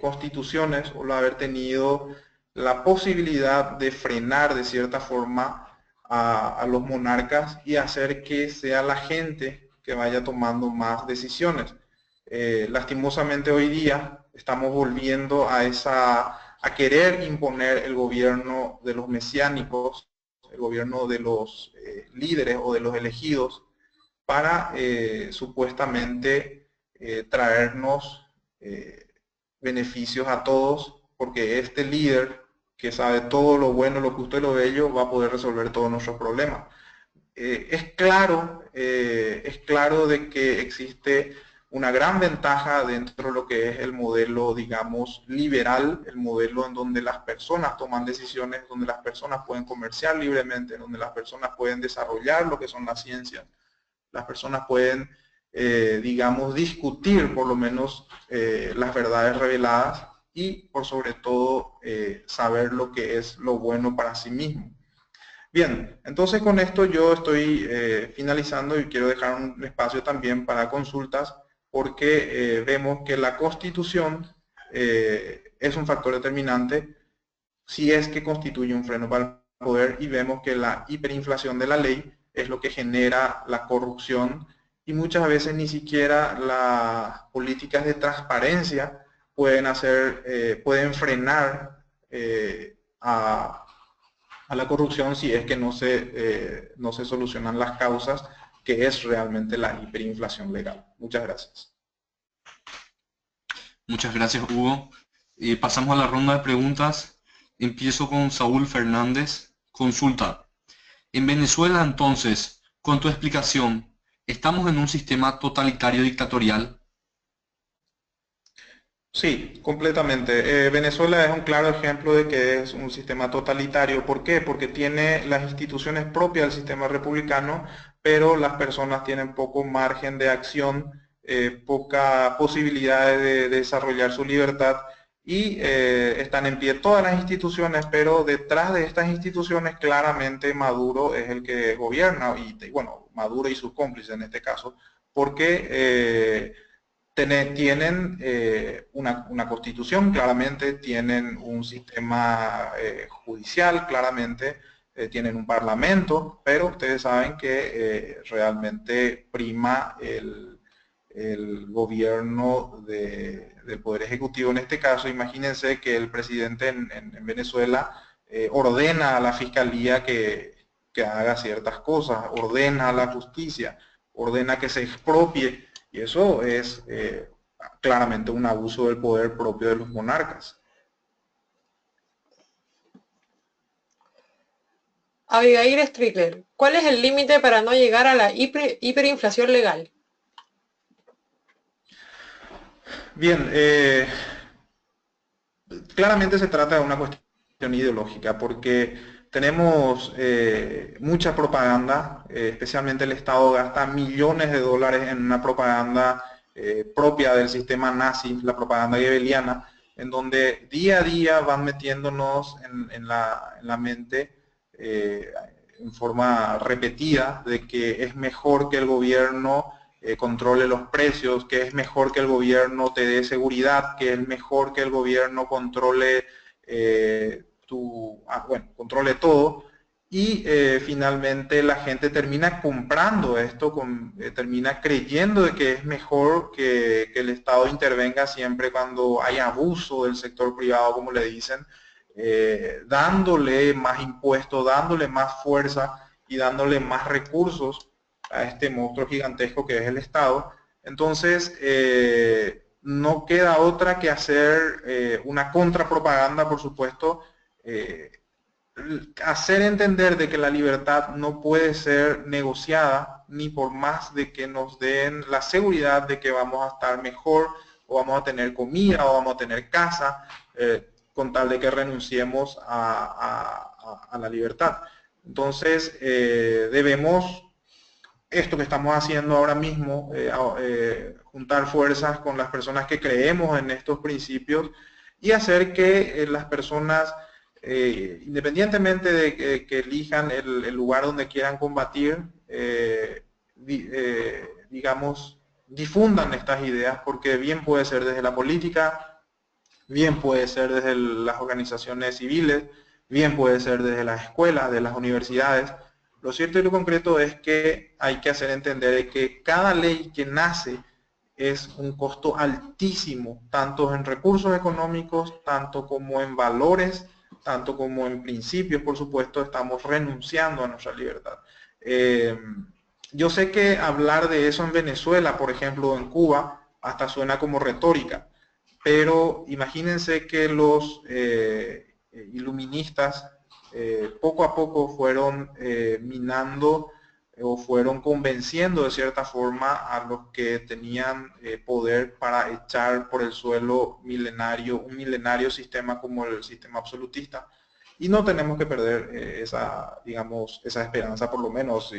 constituciones o el haber tenido la posibilidad de frenar de cierta forma a los monarcas y hacer que sea la gente que vaya tomando más decisiones. Lastimosamente hoy día estamos volviendo a querer imponer el gobierno de los mesiánicos, el gobierno de los líderes o de los elegidos, para supuestamente traernos beneficios a todos, porque este líder que sabe todo lo bueno, lo justo y lo bello, va a poder resolver todos nuestros problemas. Es claro de que existe una gran ventaja dentro de lo que es el modelo, digamos, liberal, el modelo en donde las personas toman decisiones, donde las personas pueden comerciar libremente, donde las personas pueden desarrollar lo que son las ciencias, las personas pueden, digamos, discutir por lo menos las verdades reveladas y por sobre todo saber lo que es lo bueno para sí mismo. Bien, entonces con esto yo estoy finalizando y quiero dejar un espacio también para consultas porque vemos que la Constitución es un factor determinante si es que constituye un freno para el poder y vemos que la hiperinflación de la ley es lo que genera la corrupción y muchas veces ni siquiera las políticas de transparencia pueden frenar a la corrupción si es que no se solucionan las causas, que es realmente la hiperinflación legal. Muchas gracias. Muchas gracias, Hugo. Pasamos a la ronda de preguntas. Empiezo con Saúl Fernández. Consulta. En Venezuela, entonces, con tu explicación, ¿estamos en un sistema totalitario dictatorial? Sí, completamente. Venezuela es un claro ejemplo de que es un sistema totalitario. ¿Por qué? Porque tiene las instituciones propias del sistema republicano, pero las personas tienen poco margen de acción, poca posibilidad de desarrollar su libertad y están en pie todas las instituciones, pero detrás de estas instituciones claramente Maduro es el que gobierna y bueno, Maduro y sus cómplices en este caso, porque tienen una constitución, claramente tienen un sistema judicial, claramente tienen un parlamento, pero ustedes saben que realmente prima el gobierno del Poder Ejecutivo. En este caso, imagínense que el presidente en Venezuela ordena a la fiscalía que haga ciertas cosas, ordena a la justicia, ordena que se expropie, y eso es claramente un abuso del poder propio de los monarcas. Abigail Strickler, ¿cuál es el límite para no llegar a la hiperinflación legal? Bien, claramente se trata de una cuestión ideológica porque tenemos mucha propaganda, especialmente el Estado gasta millones de dólares en una propaganda propia del sistema nazi, la propaganda goebbeliana, en donde día a día van metiéndonos en la mente en forma repetida de que es mejor que el gobierno controle los precios, que es mejor que el gobierno te dé seguridad, que es mejor que el gobierno controle controle todo, y finalmente la gente termina comprando esto, termina creyendo de que es mejor que el Estado intervenga siempre cuando hay abuso del sector privado, como le dicen, dándole más impuestos, dándole más fuerza y dándole más recursos a este monstruo gigantesco que es el Estado. Entonces, no queda otra que hacer una contrapropaganda, por supuesto, hacer entender de que la libertad no puede ser negociada ni por más de que nos den la seguridad de que vamos a estar mejor o vamos a tener comida o vamos a tener casa, con tal de que renunciemos a la libertad. Entonces, debemos, esto que estamos haciendo ahora mismo, juntar fuerzas con las personas que creemos en estos principios y hacer que las personas, independientemente de que elijan el lugar donde quieran combatir, digamos, difundan estas ideas, porque bien puede ser desde la política, bien puede ser desde las organizaciones civiles, bien puede ser desde las escuelas, de las universidades. Lo cierto y lo concreto es que hay que hacer entender que cada ley que nace es un costo altísimo, tanto en recursos económicos, tanto como en valores, tanto como en principios. Por supuesto, estamos renunciando a nuestra libertad. Yo sé que hablar de eso en Venezuela, por ejemplo, en Cuba, hasta suena como retórica, pero imagínense que los iluministas poco a poco fueron minando o fueron convenciendo de cierta forma a los que tenían poder para echar por el suelo un milenario sistema como el sistema absolutista. Y no tenemos que perder digamos, esa esperanza, por lo menos,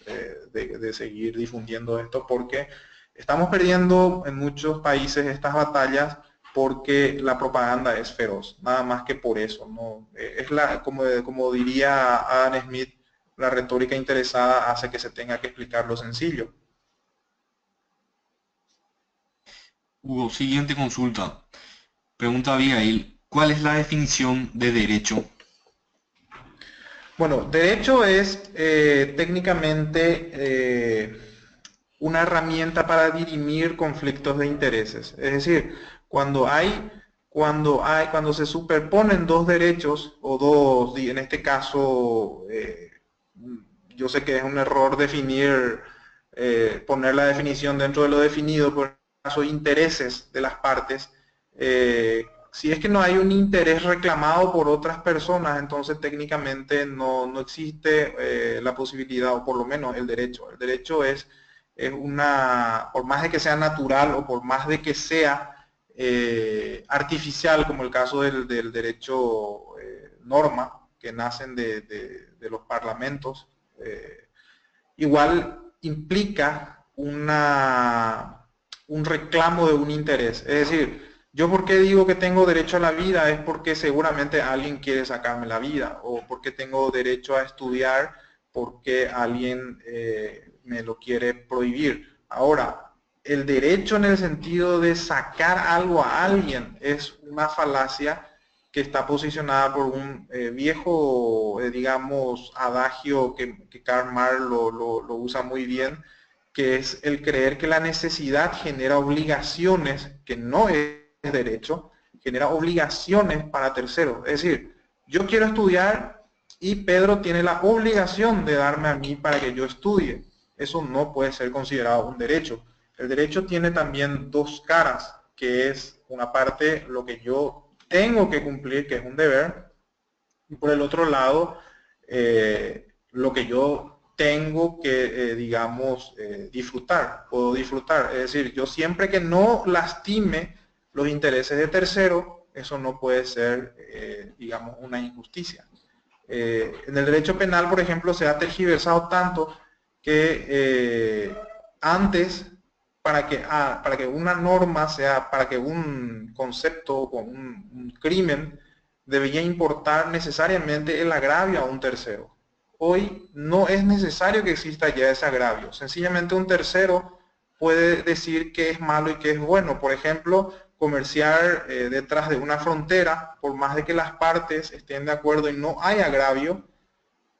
de seguir difundiendo esto, porque estamos perdiendo en muchos países estas batallas porque la propaganda es feroz, nada más que por eso, ¿no? Como diría Adam Smith, la retórica interesada hace que se tenga que explicar lo sencillo. Hugo, siguiente consulta. Pregunta Abigail, ¿cuál es la definición de derecho? Bueno, derecho es técnicamente una herramienta para dirimir conflictos de intereses. Es decir, cuando se superponen dos derechos o dos, en este caso, yo sé que es un error poner la definición dentro de lo definido, pero en el caso de intereses de las partes, si es que no hay un interés reclamado por otras personas, entonces técnicamente no existe la posibilidad, o por lo menos el derecho. El derecho es por más de que sea natural o por más de que sea artificial, como el caso del derecho norma, que nacen de los parlamentos, igual implica un reclamo de un interés. Es decir, yo porque digo que tengo derecho a la vida es porque seguramente alguien quiere sacarme la vida, o porque tengo derecho a estudiar porque alguien me lo quiere prohibir. Ahora, el derecho en el sentido de sacar algo a alguien es una falacia que está posicionada por un viejo, digamos, adagio que Karl Marx lo usa muy bien, que es el creer que la necesidad genera obligaciones, que no es derecho, genera obligaciones para terceros. Es decir, yo quiero estudiar y Pedro tiene la obligación de darme a mí para que yo estudie. Eso no puede ser considerado un derecho. El derecho tiene también dos caras, que es una parte lo que yo tengo que cumplir, que es un deber, y por el otro lado, lo que yo tengo que, digamos, disfrutar, puedo disfrutar. Es decir, yo siempre que no lastime los intereses de tercero, eso no puede ser, digamos, una injusticia. En el derecho penal, por ejemplo, se ha tergiversado tanto que antes, para que una norma para que un concepto o un crimen debería importar necesariamente el agravio a un tercero. Hoy no es necesario que exista ya ese agravio. Sencillamente un tercero puede decir qué es malo y qué es bueno. Por ejemplo, comerciar detrás de una frontera, por más de que las partes estén de acuerdo y no hay agravio,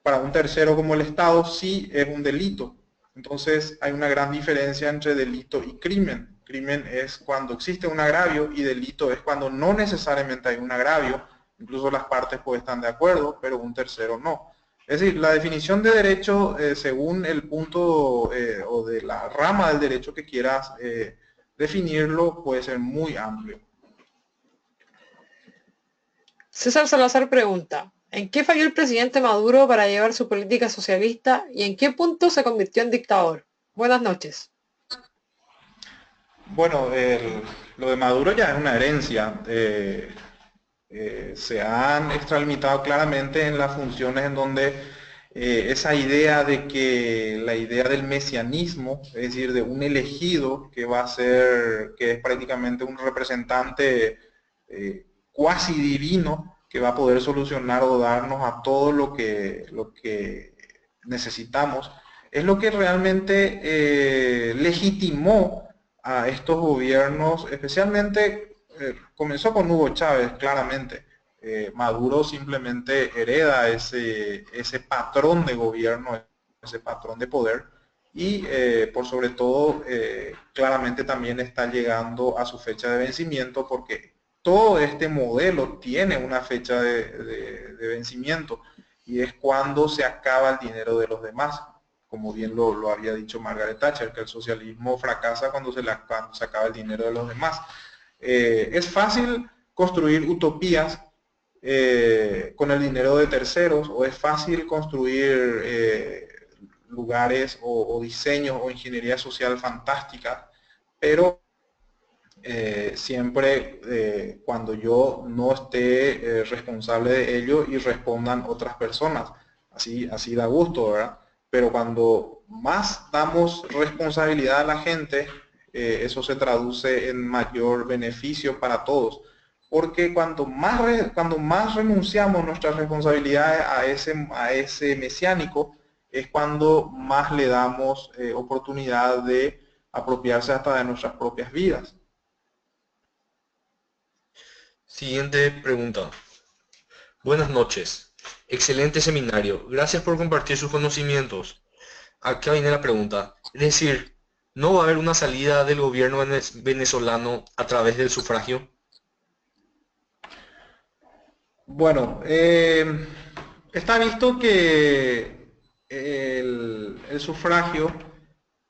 para un tercero como el Estado sí es un delito. Entonces hay una gran diferencia entre delito y crimen. Crimen es cuando existe un agravio y delito es cuando no necesariamente hay un agravio. Incluso las partes pueden estar de acuerdo, pero un tercero no. Es decir, la definición de derecho, según el punto o de la rama del derecho que quieras definirlo, puede ser muy amplio. César Salazar pregunta, ¿en qué falló el presidente Maduro para llevar su política socialista y en qué punto se convirtió en dictador? Buenas noches. Bueno, lo de Maduro ya es una herencia. Se han extralimitado claramente en las funciones en donde esa idea de que la idea del mesianismo, es decir, de un elegido que va a ser, que es prácticamente un representante cuasi divino, que va a poder solucionar o darnos a todo lo que necesitamos, es lo que realmente legitimó a estos gobiernos, especialmente comenzó con Hugo Chávez, claramente. Maduro simplemente hereda ese patrón de gobierno, ese patrón de poder, y por sobre todo, claramente también está llegando a su fecha de vencimiento, porque todo este modelo tiene una fecha de vencimiento, y es cuando se acaba el dinero de los demás. Como bien lo había dicho Margaret Thatcher, que el socialismo fracasa cuando cuando se acaba el dinero de los demás. Es fácil construir utopías con el dinero de terceros, o es fácil construir lugares o diseños o ingeniería social fantástica, pero siempre cuando yo no esté responsable de ello y respondan otras personas. Así da gusto, ¿verdad? Pero cuando más damos responsabilidad a la gente, eso se traduce en mayor beneficio para todos. Porque cuando más renunciamos nuestras responsabilidades a ese mesiánico, es cuando más le damos oportunidad de apropiarse hasta de nuestras propias vidas. Siguiente pregunta. Buenas noches. Excelente seminario. Gracias por compartir sus conocimientos. Acá viene la pregunta. Es decir, ¿no va a haber una salida del gobierno venezolano a través del sufragio? Bueno, está visto que el sufragio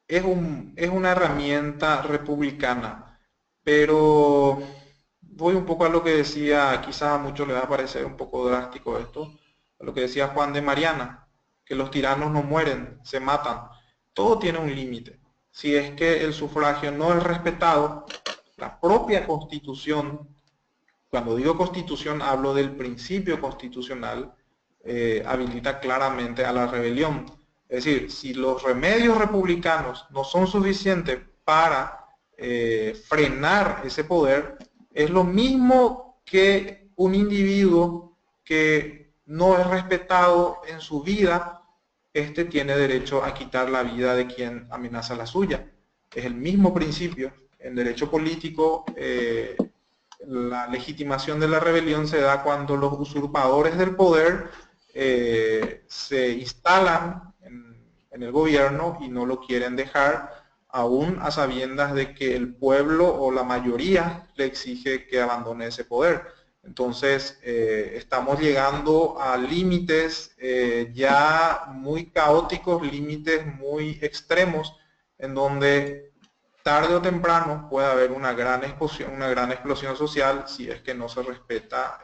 es una herramienta republicana, pero voy un poco a lo que decía, quizás a muchos les va a parecer un poco drástico esto, a lo que decía Juan de Mariana, que los tiranos no mueren, se matan. Todo tiene un límite. Si es que el sufragio no es respetado, la propia Constitución, cuando digo Constitución hablo del principio constitucional, habilita claramente a la rebelión. Es decir, si los remedios republicanos no son suficientes para frenar ese poder, es lo mismo que un individuo que no es respetado en su vida, este tiene derecho a quitar la vida de quien amenaza la suya. Es el mismo principio. En derecho político, la legitimación de la rebelión se da cuando los usurpadores del poder se instalan en el gobierno y no lo quieren dejar, aún a sabiendas de que el pueblo o la mayoría le exige que abandone ese poder. Entonces, estamos llegando a límites ya muy caóticos, límites muy extremos, en donde tarde o temprano puede haber una gran explosión social si es que no se respeta,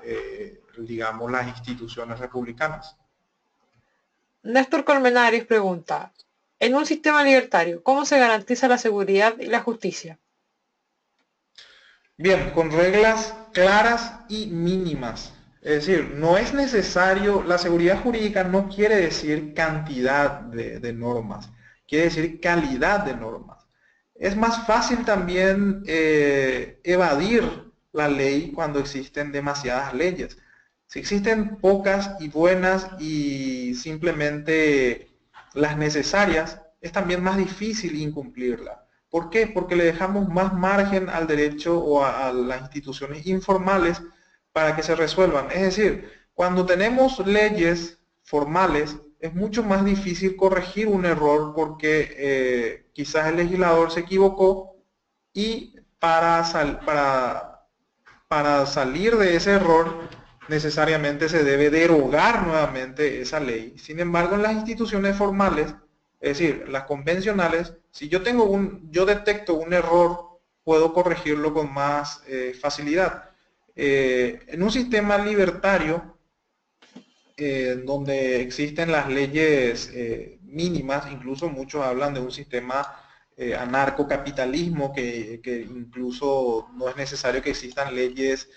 digamos, las instituciones republicanas. Néstor Colmenares pregunta, en un sistema libertario, ¿cómo se garantiza la seguridad y la justicia? Bien, con reglas claras y mínimas. Es decir, no es necesario, la seguridad jurídica no quiere decir cantidad de normas, quiere decir calidad de normas. Es más fácil también evadir la ley cuando existen demasiadas leyes. Si existen pocas y buenas y simplemente las necesarias, es también más difícil incumplirla. ¿Por qué? Porque le dejamos más margen al derecho o a las instituciones informales para que se resuelvan. Es decir, cuando tenemos leyes formales, es mucho más difícil corregir un error porque quizás el legislador se equivocó y para salir de ese error necesariamente se debe derogar nuevamente esa ley. Sin embargo, en las instituciones formales, es decir, las convencionales, si yo detecto un error, puedo corregirlo con más facilidad. En un sistema libertario, donde existen las leyes mínimas, incluso muchos hablan de un sistema anarcocapitalismo, que incluso no es necesario que existan leyes,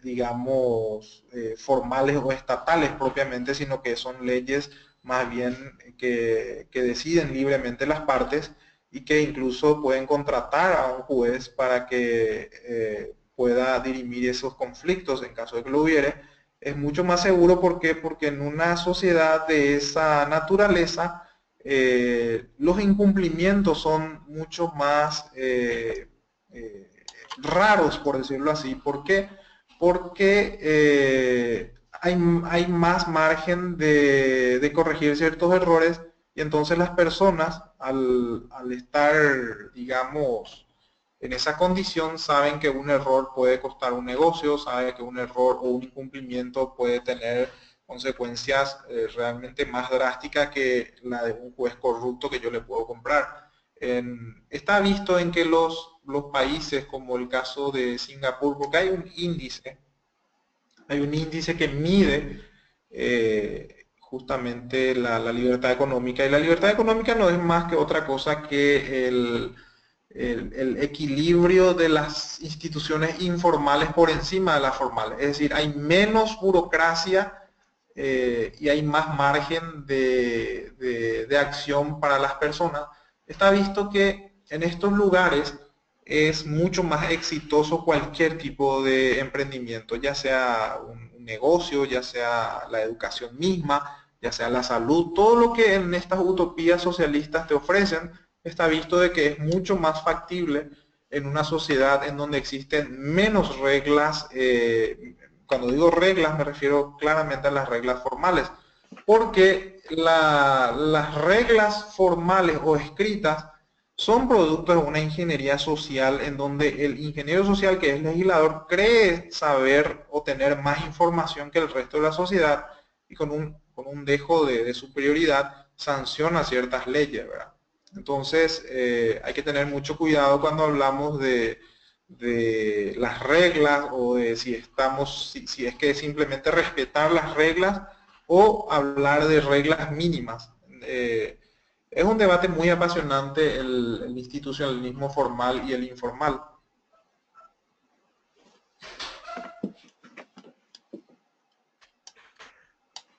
digamos, formales o estatales propiamente, sino que son leyes más bien que deciden libremente las partes y que incluso pueden contratar a un juez para que pueda dirimir esos conflictos en caso de que lo hubiere. Es mucho más seguro. ¿Por qué? Porque en una sociedad de esa naturaleza, los incumplimientos son mucho más raros, por decirlo así. ¿Por qué? Porque hay más margen de corregir ciertos errores, y entonces las personas, al estar, digamos, en esa condición, saben que un error puede costar un negocio, saben que un error o un incumplimiento puede tener consecuencias realmente más drásticas que la de un juez corrupto que yo le puedo comprar. Está visto en que los países, como el caso de Singapur, porque hay un índice que mide justamente la libertad económica, y la libertad económica no es más que otra cosa que el equilibrio de las instituciones informales por encima de las formales. Es decir, hay menos burocracia y hay más margen de acción para las personas. Está visto que en estos lugares es mucho más exitoso cualquier tipo de emprendimiento, ya sea un negocio, ya sea la educación misma, ya sea la salud. Todo lo que en estas utopías socialistas te ofrecen, está visto de que es mucho más factible en una sociedad en donde existen menos reglas. Cuando digo reglas me refiero claramente a las reglas formales, porque las reglas formales o escritas son productos de una ingeniería social, en donde el ingeniero social, que es legislador, cree saber o tener más información que el resto de la sociedad, y con un dejo de superioridad sanciona ciertas leyes, ¿verdad? Entonces, hay que tener mucho cuidado cuando hablamos de las reglas, o de si es que simplemente respetar las reglas o hablar de reglas mínimas. Es un debate muy apasionante el institucionalismo formal y el informal.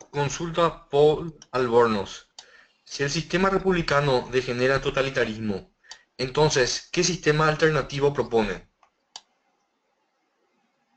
Consulta Paul Albornoz. Si el sistema republicano degenera en totalitarismo, entonces, ¿qué sistema alternativo propone?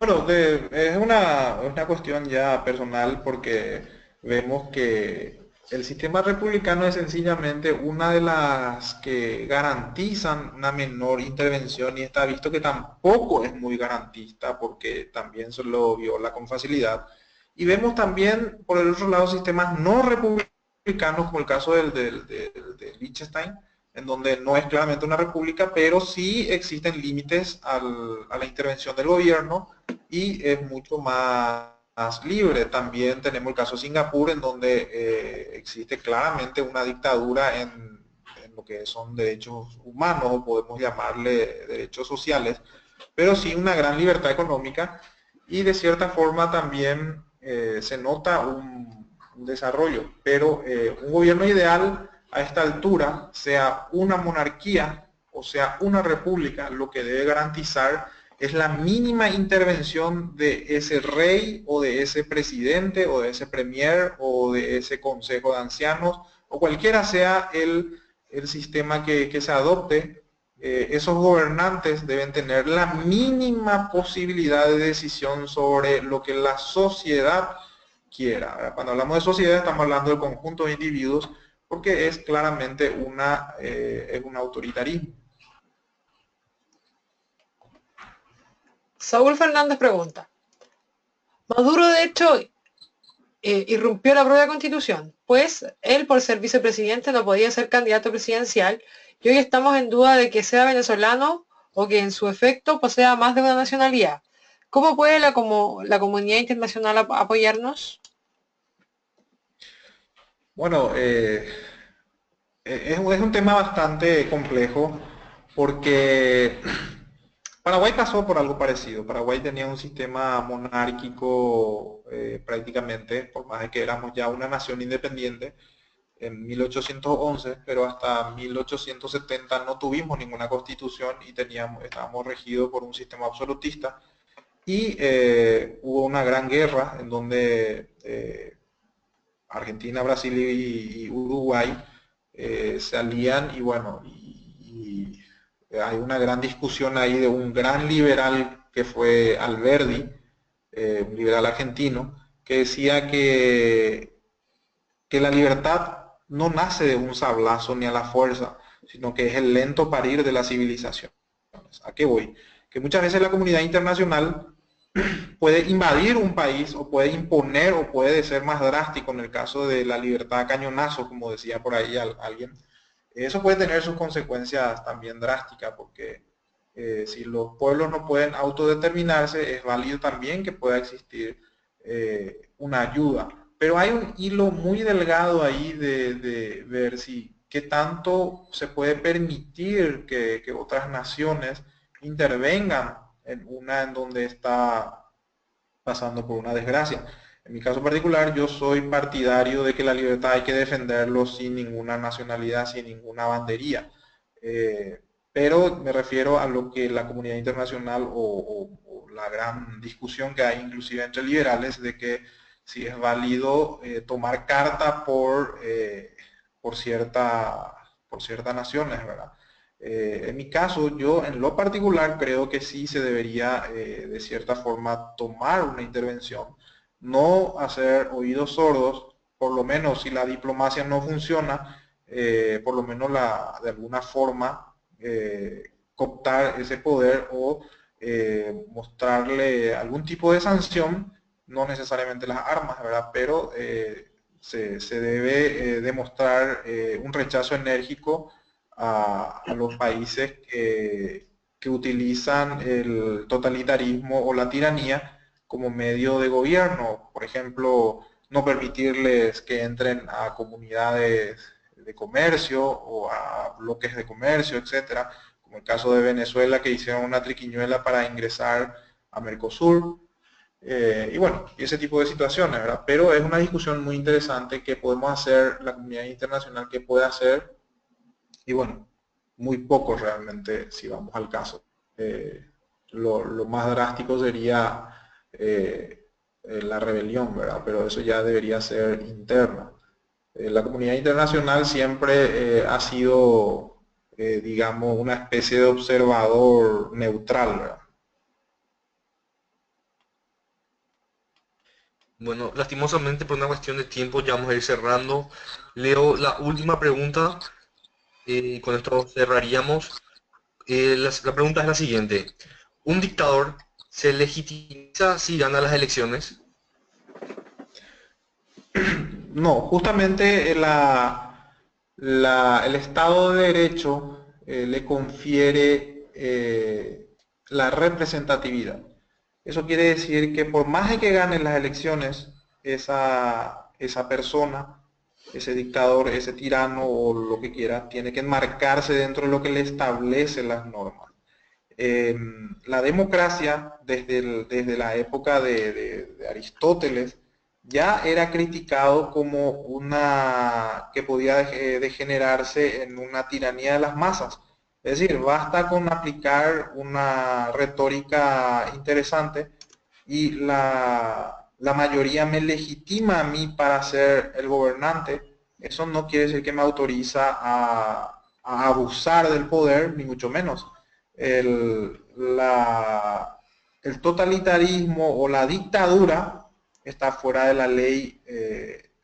Bueno, es una cuestión ya personal, porque vemos que el sistema republicano es sencillamente una de las que garantizan una menor intervención, y está visto que tampoco es muy garantista porque también se lo viola con facilidad. Y vemos también, por el otro lado, sistemas no republicanos, como el caso de Liechtenstein, en donde no es claramente una república, pero sí existen límites a la intervención del gobierno y es mucho más libre. También tenemos el caso de Singapur, en donde existe claramente una dictadura en lo que son derechos humanos, o podemos llamarle derechos sociales, pero sí una gran libertad económica, y de cierta forma también se nota un desarrollo. Pero un gobierno ideal a esta altura, sea una monarquía o sea una república, lo que debe garantizar es la mínima intervención de ese rey, o de ese presidente, o de ese premier, o de ese consejo de ancianos, o cualquiera sea el sistema que se adopte. Esos gobernantes deben tener la mínima posibilidad de decisión sobre lo que la sociedad quiera. Cuando hablamos de sociedad estamos hablando del conjunto de individuos, porque es claramente es un autoritarismo. Saúl Fernández pregunta, Maduro de hecho irrumpió la propia constitución, pues él por ser vicepresidente no podía ser candidato presidencial, y hoy estamos en duda de que sea venezolano o que en su efecto posea más de una nacionalidad. ¿Cómo puede la comunidad internacional apoyarnos? Bueno, es un tema bastante complejo porque Paraguay pasó por algo parecido. Paraguay tenía un sistema monárquico prácticamente, por más de que éramos ya una nación independiente en 1811, pero hasta 1870 no tuvimos ninguna constitución y estábamos regidos por un sistema absolutista. Y hubo una gran guerra en donde Argentina, Brasil y Uruguay se alían y bueno, hay una gran discusión ahí de un gran liberal que fue Alberdi, un liberal argentino, que decía que la libertad no nace de un sablazo ni a la fuerza, sino que es el lento parir de la civilización. ¿A qué voy? Que muchas veces la comunidad internacional puede invadir un país o puede imponer o puede ser más drástico en el caso de la libertad a cañonazo, como decía por ahí alguien. Eso puede tener sus consecuencias también drásticas porque si los pueblos no pueden autodeterminarse, es válido también que pueda existir una ayuda. Pero hay un hilo muy delgado ahí de ver si qué tanto se puede permitir que otras naciones intervengan en una en donde está pasando por una desgracia. En mi caso particular, yo soy partidario de que la libertad hay que defenderlo sin ninguna nacionalidad, sin ninguna bandería. Pero me refiero a lo que la comunidad internacional o la gran discusión que hay inclusive entre liberales de que si es válido tomar carta por ciertas naciones, ¿verdad? En mi caso, yo en lo particular creo que sí se debería de cierta forma tomar una intervención, no hacer oídos sordos, por lo menos si la diplomacia no funciona, por lo menos de alguna forma cooptar ese poder o mostrarle algún tipo de sanción, no necesariamente las armas, ¿verdad? Pero se debe demostrar un rechazo enérgico a los países que utilizan el totalitarismo o la tiranía como medio de gobierno. Por ejemplo, no permitirles que entren a comunidades de comercio o a bloques de comercio, etcétera, como el caso de Venezuela, que hicieron una triquiñuela para ingresar a Mercosur. Y bueno, y ese tipo de situaciones, ¿verdad? Pero es una discusión muy interesante que podemos hacer, la comunidad internacional que puede hacer, y bueno, muy poco realmente si vamos al caso. Lo más drástico sería la rebelión, ¿verdad? Pero eso ya debería ser interno. La comunidad internacional siempre ha sido, digamos, una especie de observador neutral, ¿verdad? Bueno, lastimosamente por una cuestión de tiempo ya vamos a ir cerrando. Leo la última pregunta, con esto cerraríamos. La pregunta es la siguiente. ¿Un dictador se legitimiza si gana las elecciones? No, justamente el Estado de Derecho le confiere la representatividad. Eso quiere decir que por más de que ganen las elecciones, esa persona, ese dictador, ese tirano o lo que quiera, tiene que enmarcarse dentro de lo que le establece las normas. La democracia, desde la época de Aristóteles, ya era criticado como una que podía degenerarse en una tiranía de las masas. Es decir, basta con aplicar una retórica interesante y la mayoría me legitima a mí para ser el gobernante. Eso no quiere decir que me autoriza a abusar del poder, ni mucho menos. El totalitarismo o la dictadura está fuera de la ley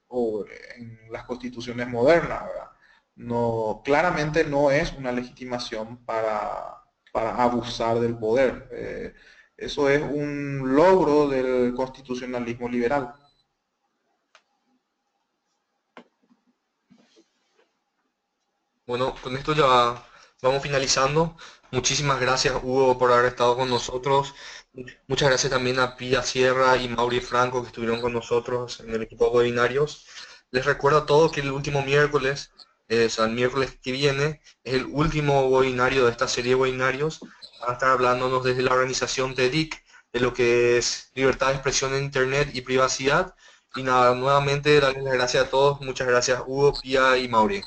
o en las constituciones modernas, ¿verdad? No, claramente no es una legitimación para abusar del poder. Eso es un logro del constitucionalismo liberal. Bueno, con esto ya vamos finalizando. Muchísimas gracias, Hugo, por haber estado con nosotros. Muchas gracias también a Pia Sierra y Mauri Franco que estuvieron con nosotros en el equipo de webinarios. Les recuerdo a todos que el último miércoles, o sea, el miércoles que viene, es el último webinario de esta serie de webinarios. Van a estar hablándonos desde la organización TEDIC de lo que es libertad de expresión en Internet y privacidad. Y nada, nuevamente darles las gracias a todos. Muchas gracias Hugo, Pia y Mauri.